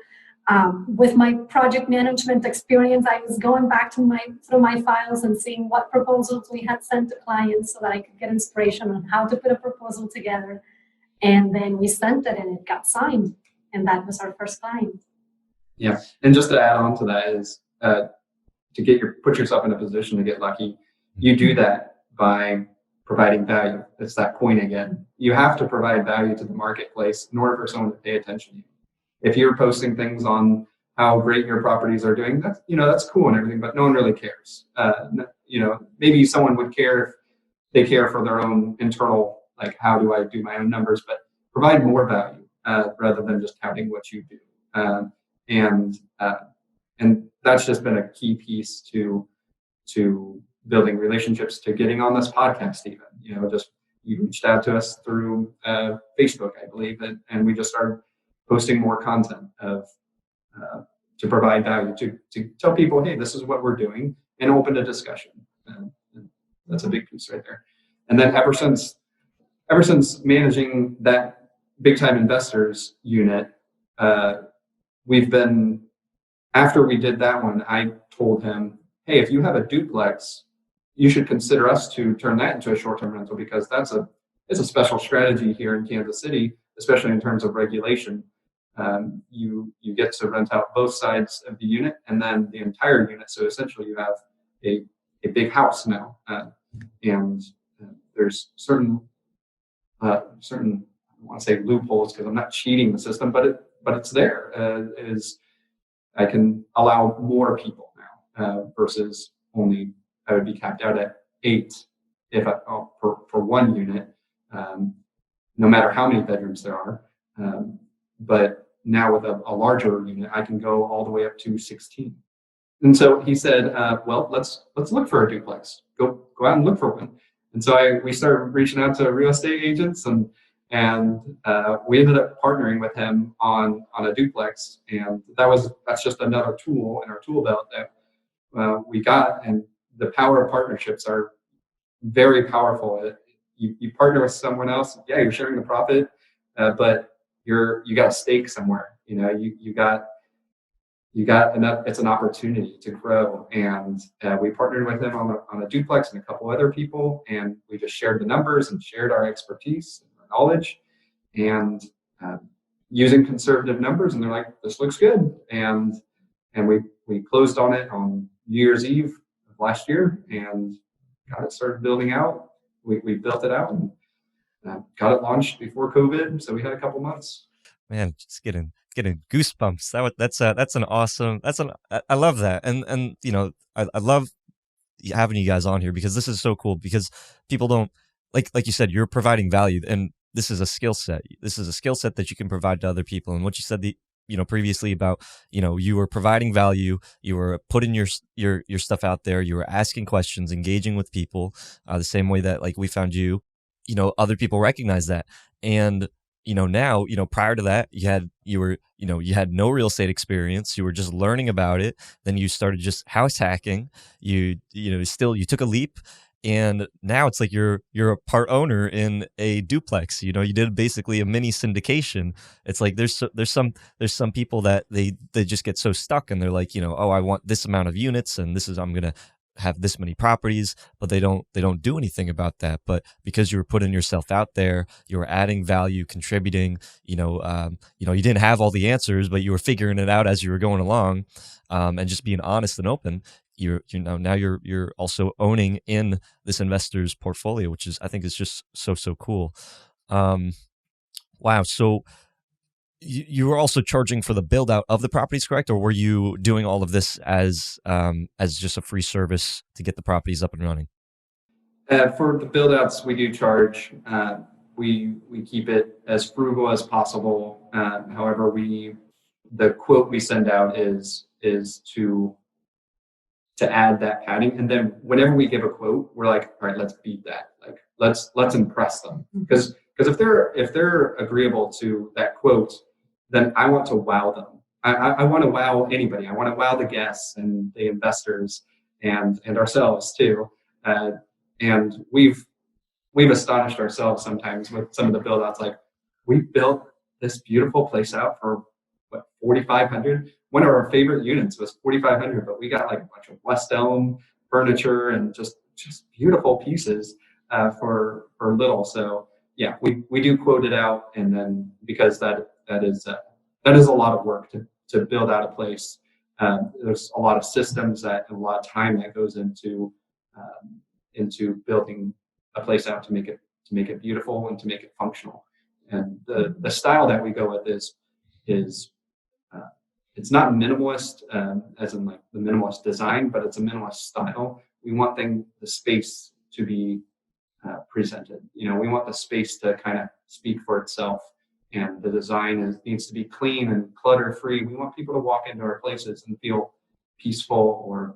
With my project management experience, I was going back through my files and seeing what proposals we had sent to clients so that I could get inspiration on how to put a proposal together. And then we sent it and it got signed. And that was our first client. Yeah. And just to add on to that is to put yourself in a position to get lucky, you do that by providing value. It's that point again. You have to provide value to the marketplace in order for someone to pay attention to you. If you're posting things on how great your properties are doing, that's cool and everything, but no one really cares. Maybe someone would care if they care for their own internal, like, how do I do my own numbers, but provide more value rather than just touting what you do. And that's just been a key piece to building relationships, to getting on this podcast even, just you reached out to us through Facebook, I believe, and we just started posting more content to provide value, to tell people, hey, this is what we're doing, and open a discussion. And that's a big piece right there. And then ever since managing that big time investors unit, we've been, after we did that one, I told him, hey, if you have a duplex, you should consider us to turn that into a short-term rental, because it's a special strategy here in Kansas City, especially in terms of regulation. You get to rent out both sides of the unit and then the entire unit. So essentially you have a big house now. And there's certain, I don't want to say loopholes because I'm not cheating the system, but it's there. Is I can allow more people now versus only I would be capped out at 8 for one unit, no matter how many bedrooms there are. But now with a larger unit, I can go all the way up to 16. And so he said, well, let's look for a duplex. Go out and look for one. And so we started reaching out to real estate agents, and we ended up partnering with him on a duplex. And that's just another tool in our tool belt that we got. And the power of partnerships are very powerful. You partner with someone else, yeah, you're sharing the profit, but you got a stake somewhere. You got enough. It's an opportunity to grow, and we partnered with him on a duplex and a couple other people, and we just shared the numbers and shared our expertise and our knowledge, and using conservative numbers. And they're like, "This looks good," and we closed on it on New Year's Eve of last year, and got it started building out. We built it out and got it launched before COVID, so we had a couple months. Man, just getting goosebumps. That's an awesome. I love that, and I love having you guys on here, because this is so cool, because people don't like you said, you're providing value, and this is a skill set. This is a skill set that you can provide to other people. And what you said previously about, you were providing value, you were putting your stuff out there, you were asking questions, engaging with people, the same way that like we found you, other people recognize that. And now, prior to that, you had no real estate experience. You were just learning about it. Then you started just house hacking. You took a leap, and now it's like you're a part owner in a duplex. You did basically a mini syndication. It's like there's some people that they just get so stuck, and they're like, oh, I want this amount of units, and I'm gonna have this many properties, but they don't do anything about that. But because you were putting yourself out there, you were adding value, contributing, you didn't have all the answers, but you were figuring it out as you were going along, and just being honest and open. Now you're also owning in this investor's portfolio, which I think is just so cool. Wow. So you were also charging for the build out of the properties, correct? Or were you doing all of this as just a free service to get the properties up and running? For the build outs, we do charge. We keep it as frugal as possible. However, the quote we send out is to add that padding. And then whenever we give a quote, we're like, all right, let's beat that. Like let's impress them. Because if they're agreeable to that quote, then I want to wow them. I want to wow anybody. I want to wow the guests and the investors and ourselves too. And we've astonished ourselves sometimes with some of the build outs. Like, we built this beautiful place out for what, $4,500. One of our favorite units was $4,500, but we got like a bunch of West Elm furniture and just beautiful pieces for little. So yeah, we do quote it out, and then because that is a lot of work to build out a place. There's a lot of systems and a lot of time that goes into building a place out to make it beautiful and to make it functional. And the style that we go with is it's not minimalist as in like the minimalist design, but it's a minimalist style. We want the space to be presented. We want the space to kind of speak for itself, and the design needs to be clean and clutter free. We want people to walk into our places and feel peaceful, or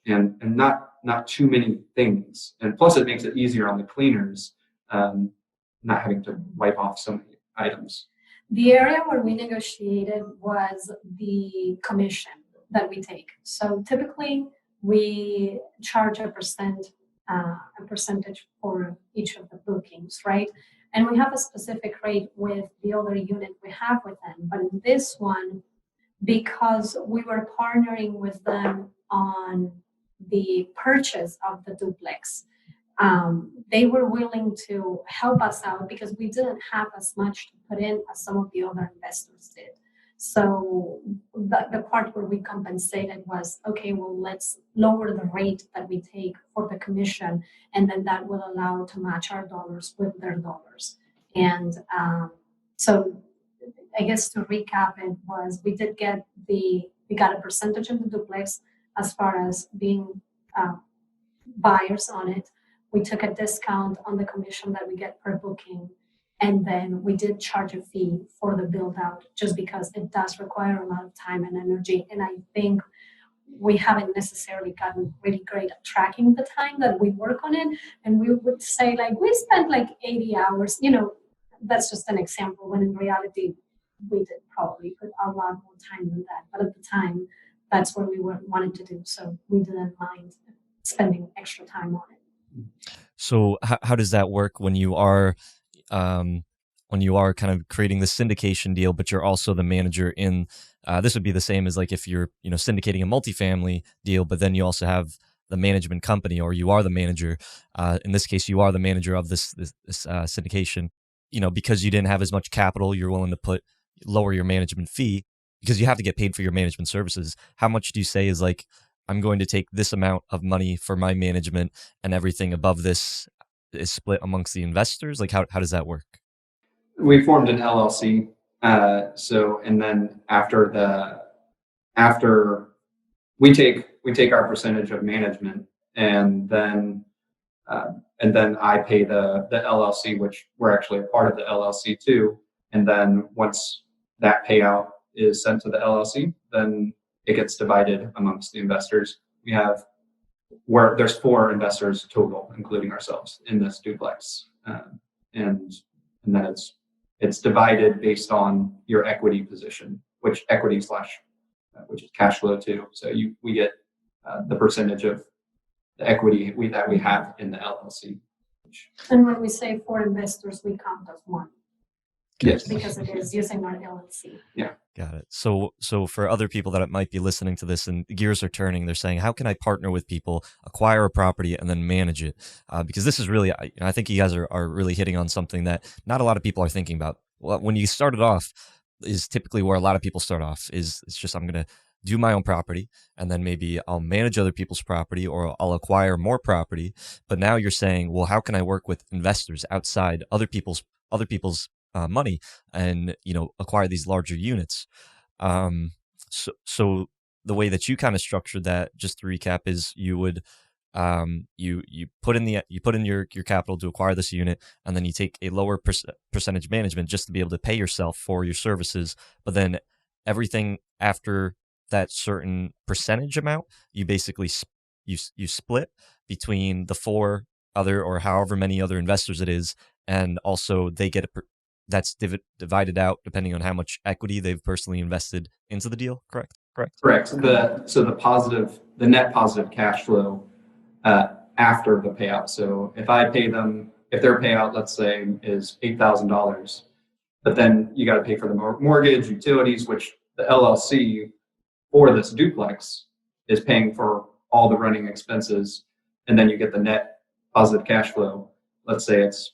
and not too many things. And plus, it makes it easier on the cleaners not having to wipe off so many items. The area where we negotiated was the commission that we take. So typically we charge a percentage for each of the bookings, right? And we have a specific rate with the other unit we have with them. But in this one, because we were partnering with them on the purchase of the duplex, they were willing to help us out because we didn't have as much to put in as some of the other investors did. So the part where we compensated was, okay, well, let's lower the rate that we take for the commission, and then that will allow to match our dollars with their dollars. And so I guess to recap, it was we got a percentage of the duplex as far as being buyers on it. We took a discount on the commission that we get per booking. And then we did charge a fee for the build out just because it does require a lot of time and energy. And I think we haven't necessarily gotten really great at tracking the time that we work on it. And we would say like, we spent like 80 hours, that's just an example, when in reality, we did probably put a lot more time than that. But at the time, that's what we wanted to do. So we didn't mind spending extra time on it. So how does that work when you are kind of creating the syndication deal, but you're also the manager in, this would be the same as like if you're, syndicating a multifamily deal, but then you also have the management company, or you are the manager. In this case, you are the manager of this syndication, because you didn't have as much capital, you're willing to lower your management fee because you have to get paid for your management services. How much do you say is like, I'm going to take this amount of money for my management and everything above this is split amongst the investors? Like how does that work? We formed an LLC. And then after we take our percentage of management, and then I pay the LLC, which we're actually a part of the LLC too. And then once that payout is sent to the LLC, then it gets divided amongst the investors. There's 4 investors total, including ourselves, in this duplex, and then it's divided based on your equity position, which is cash flow too. So we get the percentage of the equity that we have in the LLC. And when we say 4 investors, we count as 1. Yes, because it is using our LLC. Yeah. Got it. So for other people that might be listening to this and gears are turning, they're saying, how can I partner with people, acquire a property, and then manage it? Because this is really, I think you guys are really hitting on something that not a lot of people are thinking about. Well, when you started off is typically where a lot of people start off is it's just, I'm going to do my own property, and then maybe I'll manage other people's property, or I'll acquire more property. But now you're saying, well, how can I work with investors outside other people's money and acquire these larger units? So the way that you kind of structured that, just to recap, is you would you put in your capital to acquire this unit, and then you take a lower percentage management just to be able to pay yourself for your services. But then everything after that certain percentage amount, you basically you split between the 4 other, or however many other investors it is, and also they get that's divided out depending on how much equity they've personally invested into the deal. Correct. The net positive cash flow after the payout. So if their payout, let's say, is $8,000, but then you got to pay for the mortgage, utilities, which the LLC for this duplex is paying for all the running expenses, and then you get the net positive cash flow. Let's say it's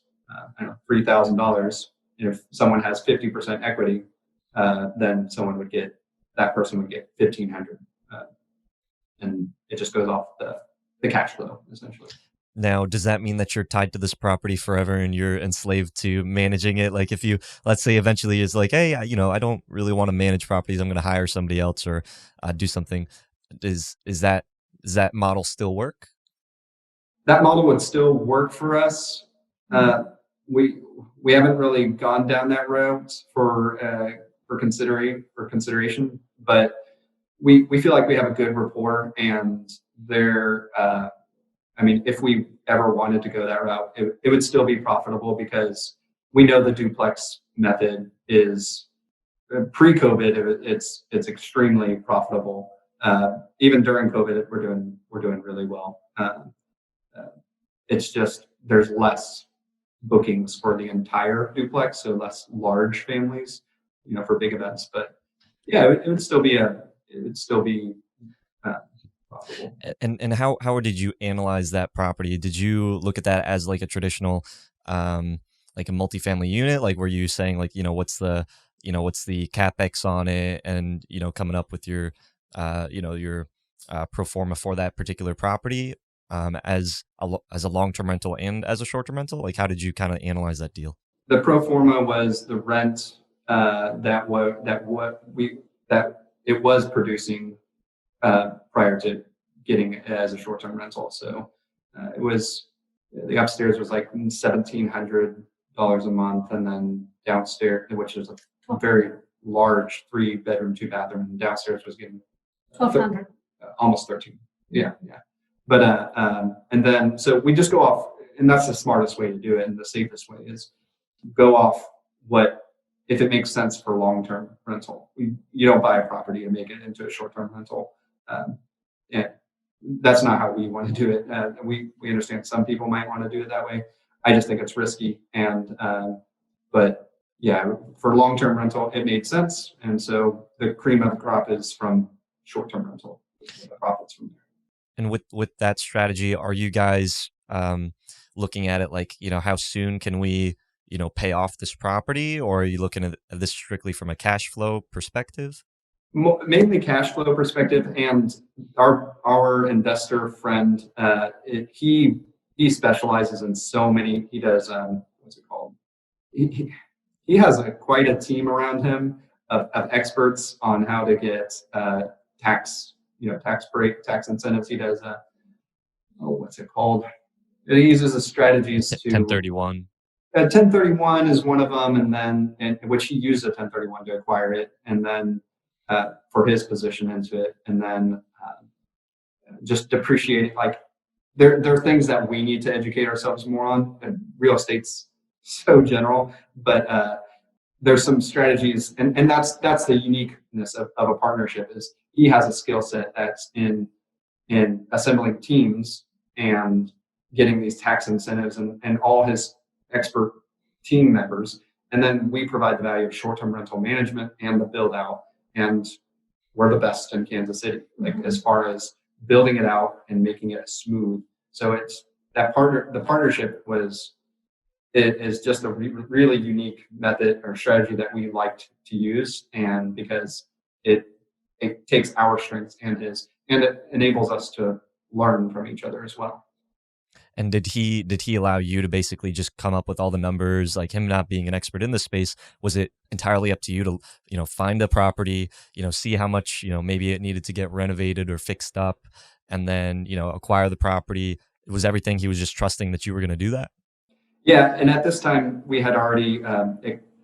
$3,000. If someone has 50% equity, then that person would get $1,500, and it just goes off the cash flow essentially. Now, does that mean that you're tied to this property forever and you're enslaved to managing it? Like if you, let's say eventually it's like, hey, I don't really want to manage properties, I'm going to hire somebody else or do something. Does that model still work? That model would still work for us. We haven't really gone down that route for consideration, but we feel like we have a good rapport, and I mean, if we ever wanted to go that route, it would still be profitable because we know the duplex method is pre-COVID. It's extremely profitable. Even during COVID, we're doing really well. It's just there's less bookings for the entire duplex, so less large families, for big events. But yeah, it would still be profitable. And how did you analyze that property? Did you look at that as like a traditional, like a multifamily unit? Like, were you saying like, what's the CapEx on it, and coming up with your, your pro forma for that particular property, as a long-term rental and as a short-term rental? Like, how did you kind of analyze that deal? The pro forma was the rent that it was producing prior to getting it as a short-term rental. So it was, the upstairs was like $1,700 a month, and then downstairs, which is a very large 3-bedroom, 2-bathroom, and downstairs was getting 1,200, almost 13. Yeah. But and then so we just go off, and that's the smartest way to do it, and the safest way is go off if it makes sense for long-term rental. You don't buy a property and make it into a short-term rental. And that's not how we want to do it. We understand some people might want to do it that way. I just think it's risky. But yeah, for long-term rental, it made sense. And so the cream of the crop is from short-term rental, the profits from there. And with that strategy, are you guys looking at it like, how soon can we, pay off this property, or are you looking at this strictly from a cash flow perspective? Mainly cash flow perspective, and our investor friend, he specializes in so many. He does what's it called? He has quite a team around him of experts on how to get tax tax incentives. He does what's it called? He uses the strategies to 1031. 1031 is one of them, and then which he used a 1031 to acquire it, and then for his position into it, and then just depreciating. Like there are things that we need to educate ourselves more on. And real estate's so general, but there's some strategies, and that's the uniqueness of a partnership, is he has a skill set that's in assembling teams and getting these tax incentives and all his expert team members, and then we provide the value of short-term rental management and the build out, and we're the best in Kansas City, like as far as building it out and making it smooth. So it's the partnership is just a really unique method or strategy that we liked to use, and because it takes our strengths and it enables us to learn from each other as well. And did he allow you to basically just come up with all the numbers? Like, him not being an expert in the space, was it entirely up to you to, find a property, see how much, maybe it needed to get renovated or fixed up, and then, acquire the property? Was everything, he was just trusting that you were going to do that? Yeah. And at this time we had already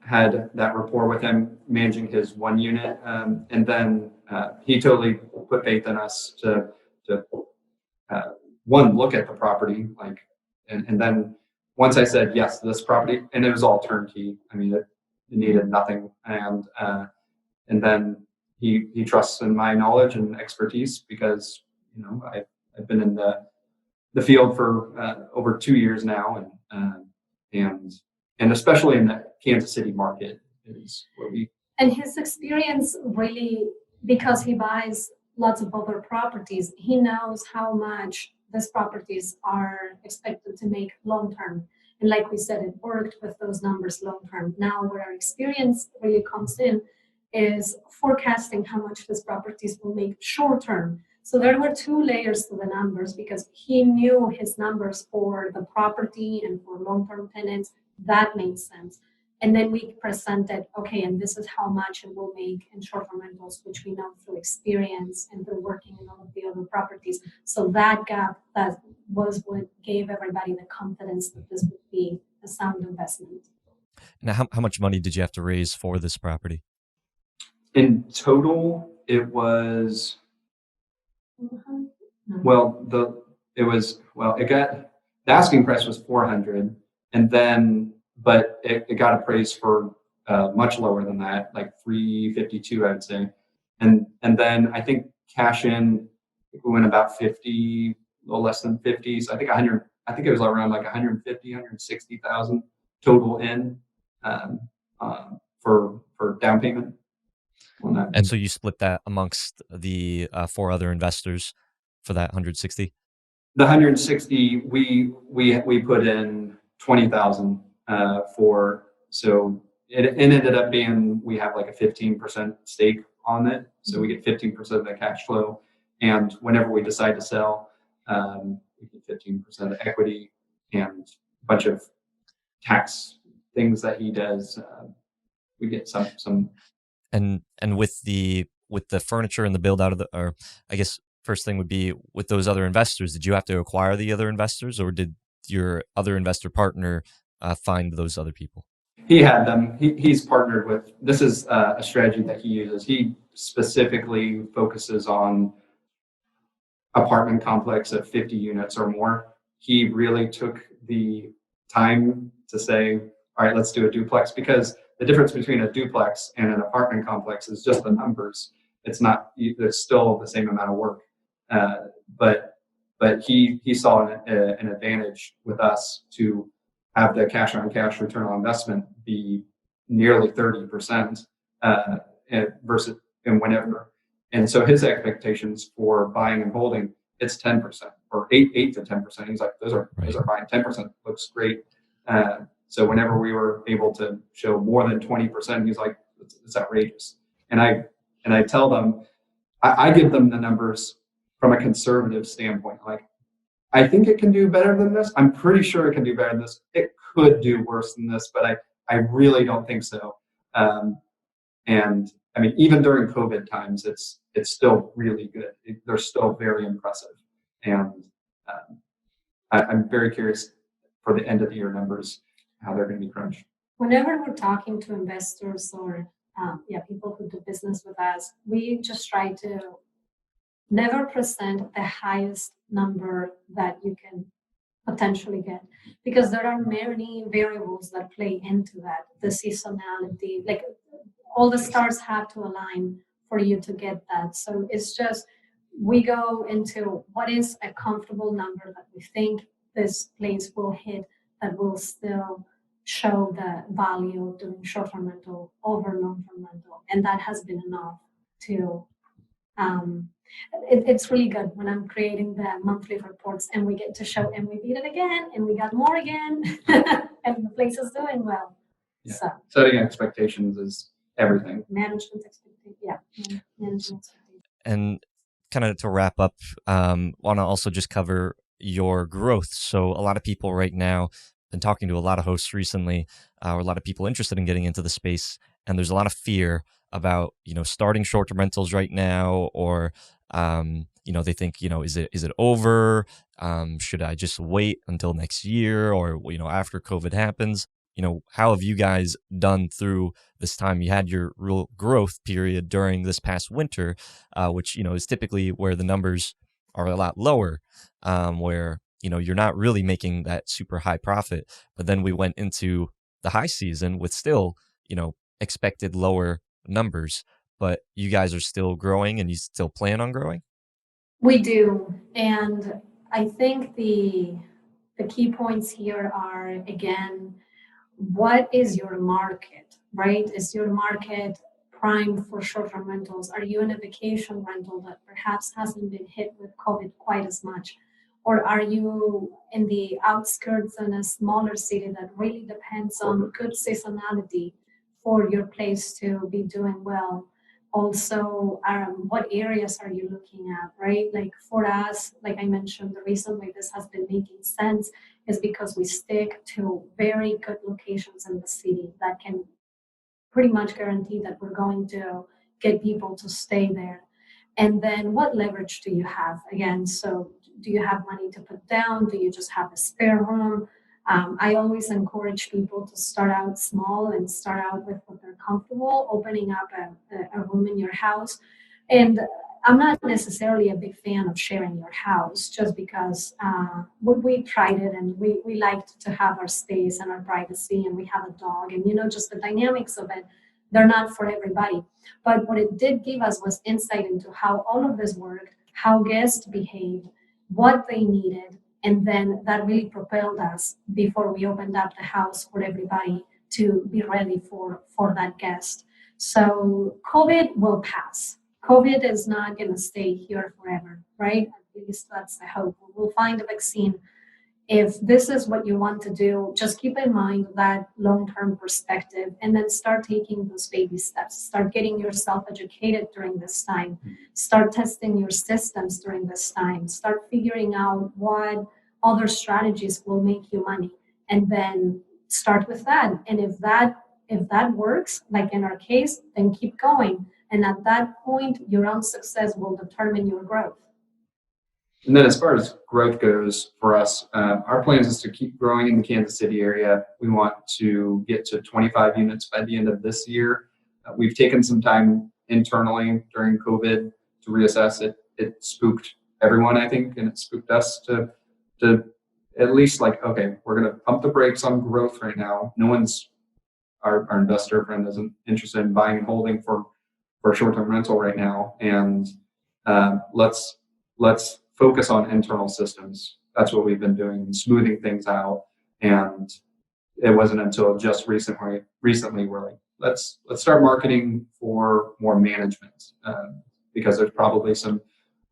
had that rapport with him managing his one unit. And then he totally put faith in us to one, look at the property, and then once I said yes to this property, and it was all turnkey. I mean, it needed nothing, and then he trusts in my knowledge and expertise because I've been in the field for over 2 years now, and especially in the Kansas City market is where we. And his experience really, because he buys lots of other properties, he knows how much these properties are expected to make long term. And like we said, it worked with those numbers long term. Now where our experience really comes in is forecasting how much these properties will make short term. So there were 2 layers to the numbers, because he knew his numbers for the property and for long-term tenants. That made sense. And then we presented, okay, and this is how much it will make in short-term rentals, which we know through experience and through working in all of the other properties. So that gap, that was what gave everybody the confidence that this would be a sound investment. Now, how much money did you have to raise for this property? In total, it was, well, the asking price was 400, and then but it got appraised for much lower than that, like 352, I would say, and then I think cash in we went about 50, a little less than 50, so I think 100. I think it was around like 150, 160,000 total in for down payment on that. And so you split that amongst the 4 other investors for that 160? The 160, we put in 20,000 for, so it ended up being, we have like a 15% stake on it, so we get 15% of the cash flow, and whenever we decide to sell, we get 15% of equity and a bunch of tax things that he does. We get some. And with the furniture and the build out of or I guess first thing would be with those other investors, did you have to acquire the other investors, or did your other investor partner find those other people? He had them. He's partnered with. This is a strategy that he uses. He specifically focuses on apartment complex of 50 units or more. He really took the time to say, all right, let's do a duplex, because the difference between a duplex and an apartment complex is just the numbers. It's not, there's still the same amount of work. But he saw an advantage with us to have the cash on cash return on investment be nearly 30% versus in whenever. And so his expectations for buying and holding, it's 10% or 8 to 10%. He's like, those are fine. 10% looks great. So whenever we were able to show more than 20%, he's like, it's outrageous. And I tell them, I give them the numbers from a conservative standpoint. Like, I think it can do better than this. I'm pretty sure it can do better than this. It could do worse than this, but I really don't think so. And I mean, even during COVID times, it's still really good. They're still very impressive. And I'm very curious for the end of the year numbers, how they're going to be crunched. Whenever we're talking to investors or people who do business with us, we just try to never present the highest number that you can potentially get, because there are many variables that play into that. The seasonality, like all the stars have to align for you to get that. So it's just, we go into what is a comfortable number that we think this place will hit, that will still show the value of doing short-term rental over long-term rental. And that has been enough to, it's really good when I'm creating the monthly reports and we get to show, and we beat it again, and we got more again, and the place is doing well. Yeah. So setting expectations is everything. Management expectations, management expectations. And kind of to wrap up, want to also just cover your growth. So a lot of people right now, been talking to a lot of hosts recently, or a lot of people interested in getting into the space, and there's a lot of fear about, starting short-term rentals right now, or they think, is it over? Should I just wait until next year, or after COVID happens? How have you guys done through this time? You had your real growth period during this past winter, which is typically where the numbers are a lot lower, where you're not really making that super high profit. But then we went into the high season with still expected lower numbers, but you guys are still growing, and you still plan on growing? We do. And I think the key points here are, again, what is your market, right? Is your market primed for short-term rentals? Are you in a vacation rental that perhaps hasn't been hit with COVID quite as much? Or are you in the outskirts in a smaller city that really depends on good seasonality for your place to be doing well? Also, what areas are you looking at, right? Like for us, like I mentioned, the reason why this has been making sense is because we stick to very good locations in the city that can pretty much guarantee that we're going to get people to stay there. And then what leverage do you have? Again, so do you have money to put down? Do you just have a spare room? I always encourage people to start out small and start out with what they're comfortable, opening up a room in your house. And I'm not necessarily a big fan of sharing your house just because we tried it and we liked to have our space and our privacy, and we have a dog, and just the dynamics of it, they're not for everybody. But what it did give us was insight into how all of this worked, how guests behaved, what they needed, and then that really propelled us before we opened up the house for everybody to be ready for that guest. So COVID will pass. COVID is not going to stay here forever, right? At least that's the hope. We'll find a vaccine. If this is what you want to do, just keep in mind that long-term perspective, and then start taking those baby steps. Start getting yourself educated during this time. Start testing your systems during this time. Start figuring out what other strategies will make you money, and then start with that. And if that works, like in our case, then keep going. And at that point, your own success will determine your growth. And then as far as growth goes for us, our plan is to keep growing in the Kansas City area. We want to get to 25 units by the end of this year. We've taken some time internally during COVID to reassess it. It spooked everyone, I think, and it spooked us to at least okay, we're going to pump the brakes on growth right now. No one's, our investor friend isn't interested in buying and holding for short-term rental right now. And let's focus on internal systems. That's what we've been doing, smoothing things out. And it wasn't until just recently we're like, let's start marketing for more management, because there's probably some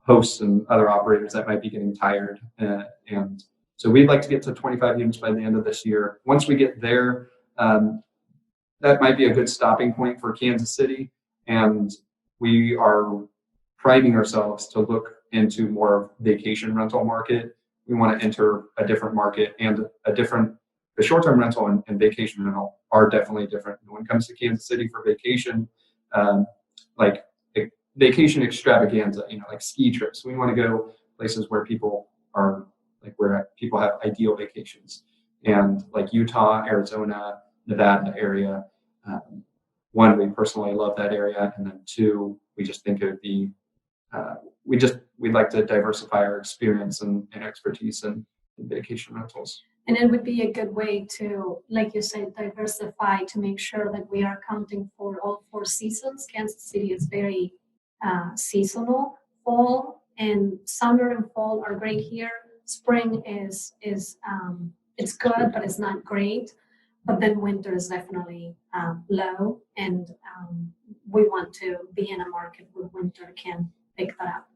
hosts and other operators that might be getting tired. And so we'd like to get to 25 units by the end of this year. Once we get there, that might be a good stopping point for Kansas City. And we are priming ourselves to look into more vacation rental market. We want to enter a different market, and the short-term rental and vacation rental are definitely different. When it comes to Kansas City for vacation, like vacation extravaganza, like ski trips. We want to go places where people are where people have ideal vacations, and like Utah, Arizona, Nevada area. One, we personally love that area, and then two, we just think it would be we'd like to diversify our experience and expertise in vacation rentals. And it would be a good way to, like you said, diversify to make sure that we are accounting for all 4 seasons. Kansas City is very seasonal. Fall and summer and fall are great here. Spring is it's good, but it's not great. But then winter is definitely low, and we want to be in a market where winter can pick that up.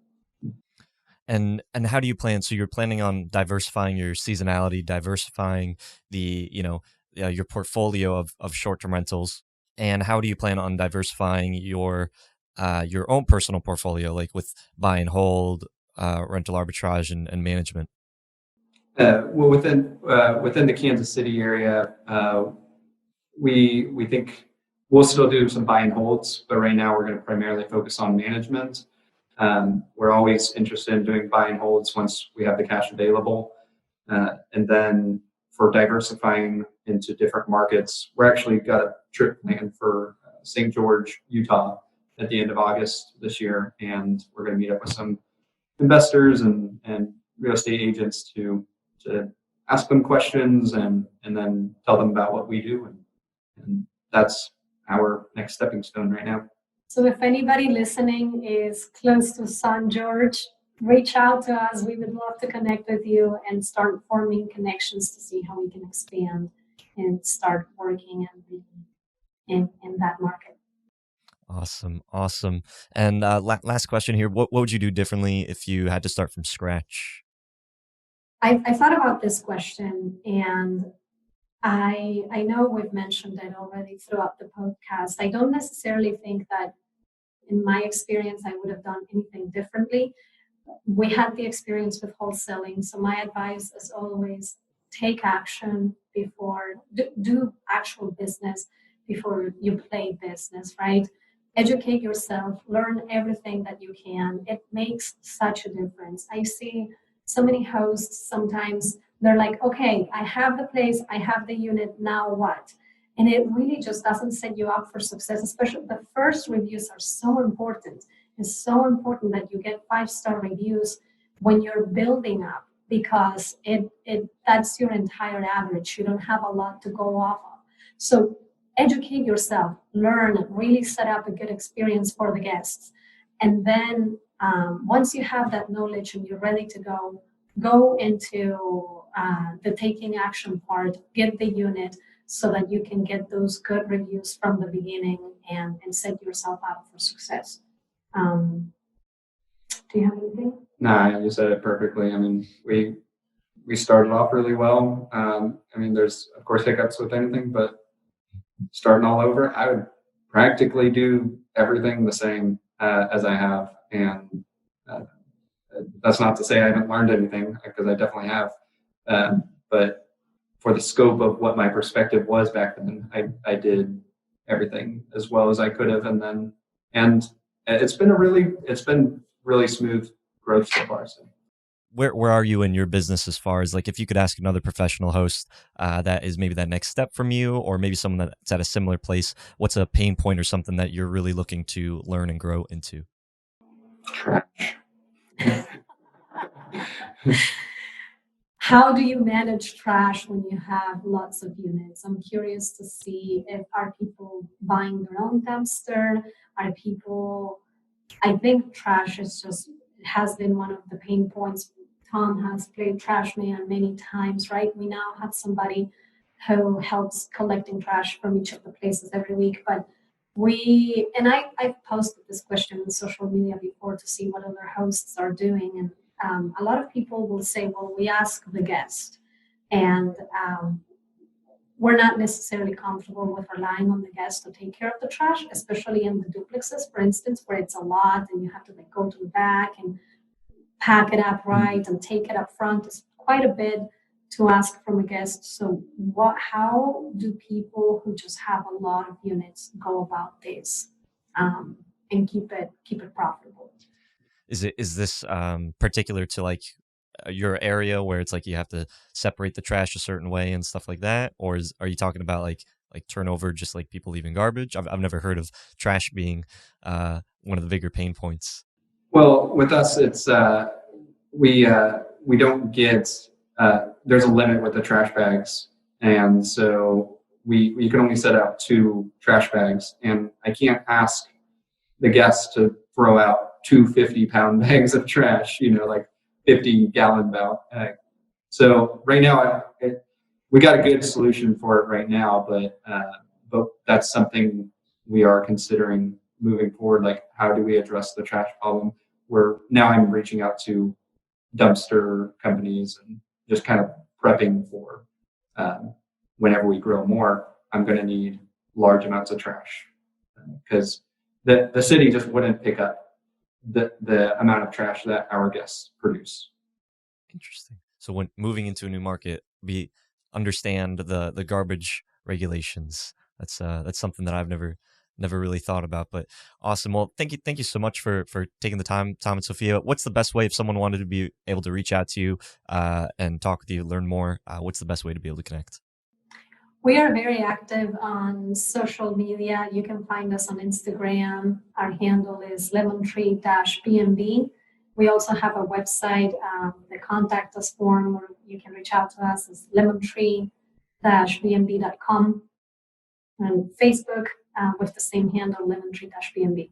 And how do you plan? So you're planning on diversifying your seasonality, diversifying the your portfolio of short-term rentals, and how do you plan on diversifying your own personal portfolio, like with buy and hold, rental arbitrage, and management? Well, within the Kansas City area, we think we'll still do some buy and holds, but right now we're going to primarily focus on management. We're always interested in doing buy and holds once we have the cash available. And then for diversifying into different markets, we're actually got a trip planned for St. George, Utah at the end of August this year. And we're going to meet up with some investors and real estate agents to ask them questions and then tell them about what we do. And that's our next stepping stone right now. So if anybody listening is close to St. George, reach out to us. We would love to connect with you and start forming connections to see how we can expand and start working in that market. Awesome. And last question here. What would you do differently if you had to start from scratch? I thought about this question, and I know we've mentioned it already throughout the podcast. I don't necessarily think that in my experience, I would have done anything differently. We had the experience with wholesaling. So my advice is always take action before, do actual business before you play business, right? Educate yourself, learn everything that you can. It makes such a difference. I see so many hosts, sometimes they're like, okay, I have the place, I have the unit, now what? And it really just doesn't set you up for success, especially the first reviews are so important. It's so important that you get 5-star reviews when you're building up, because that's your entire average. You don't have a lot to go off of. So educate yourself, learn, really set up a good experience for the guests. And then once you have that knowledge and you're ready to go into the taking action part, get the unit so that you can get those good reviews from the beginning and set yourself up for success. Do you have anything? Nah, you said it perfectly. I mean, we started off really well. I mean, there's of course hiccups with anything, but starting all over, I would practically do everything the same as I have. And that's not to say I haven't learned anything, because I definitely have. But for the scope of what my perspective was back then, I did everything as well as I could have. And it's been really smooth growth so far. So. Where are you in your business as far as, like, if you could ask another professional host that is maybe that next step from you, or maybe someone that's at a similar place, what's a pain point or something that you're really looking to learn and grow into? Trash. How do you manage trash when you have lots of units? I'm curious to see if are people buying their own dumpster? I think trash has been one of the pain points. Tom has played Trash Man many times, right? We now have somebody who helps collecting trash from each of the places every week. But I've posted this question on social media before to see what other hosts are doing. And a lot of people will say, well, we ask the guest. And we're not necessarily comfortable with relying on the guest to take care of the trash, especially in the duplexes, for instance, where it's a lot and you have to go to the back and pack it up right and take it up front. It's quite a bit to ask from a guest. So how do people who just have a lot of units go about this and keep it profitable? Is this particular to like your area where it's like you have to separate the trash a certain way and stuff like that, or are you talking about like turnover, just like people leaving garbage? I've never heard of trash being one of the bigger pain points. Well, with us, it's we don't get there's a limit with the trash bags, and so you can only set out 2 trash bags, and I can't ask the guests to throw out 2 50-pound bags of trash, like 50-gallon bag. So right now, we got a good solution for it right now, but that's something we are considering moving forward. Like, how do we address the trash problem? Where now I'm reaching out to dumpster companies and just kind of prepping for whenever we grow more, I'm going to need large amounts of trash, because the city just wouldn't pick up the amount of trash that our guests produce. Interesting. So when moving into a new market, we understand the garbage regulations. That's something that I've never really thought about, but awesome. Well, thank you so much for taking the time, Tom and Sofia. What's the best way if someone wanted to be able to reach out to you and talk with you, learn more? What's the best way to be able to connect? We are very active on social media. You can find us on Instagram. Our handle is Lemon Tree BnB. We also have a website, the contact us form, where you can reach out to us. Is lemontree-bnb.com, and Facebook with the same handle, Lemon Tree BnB.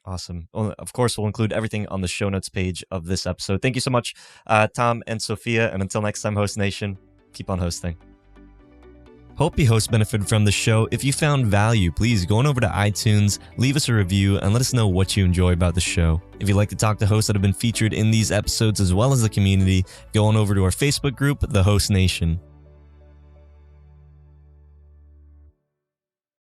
Awesome. Well, of course, we'll include everything on the show notes page of this episode. Thank you so much, Tom and Sofia. And until next time, Host Nation, keep on hosting. Hope you hosts benefited from the show. If you found value, please go on over to iTunes, leave us a review, and let us know what you enjoy about the show. If you'd like to talk to hosts that have been featured in these episodes as well as the community, go on over to our Facebook group, The Host Nation.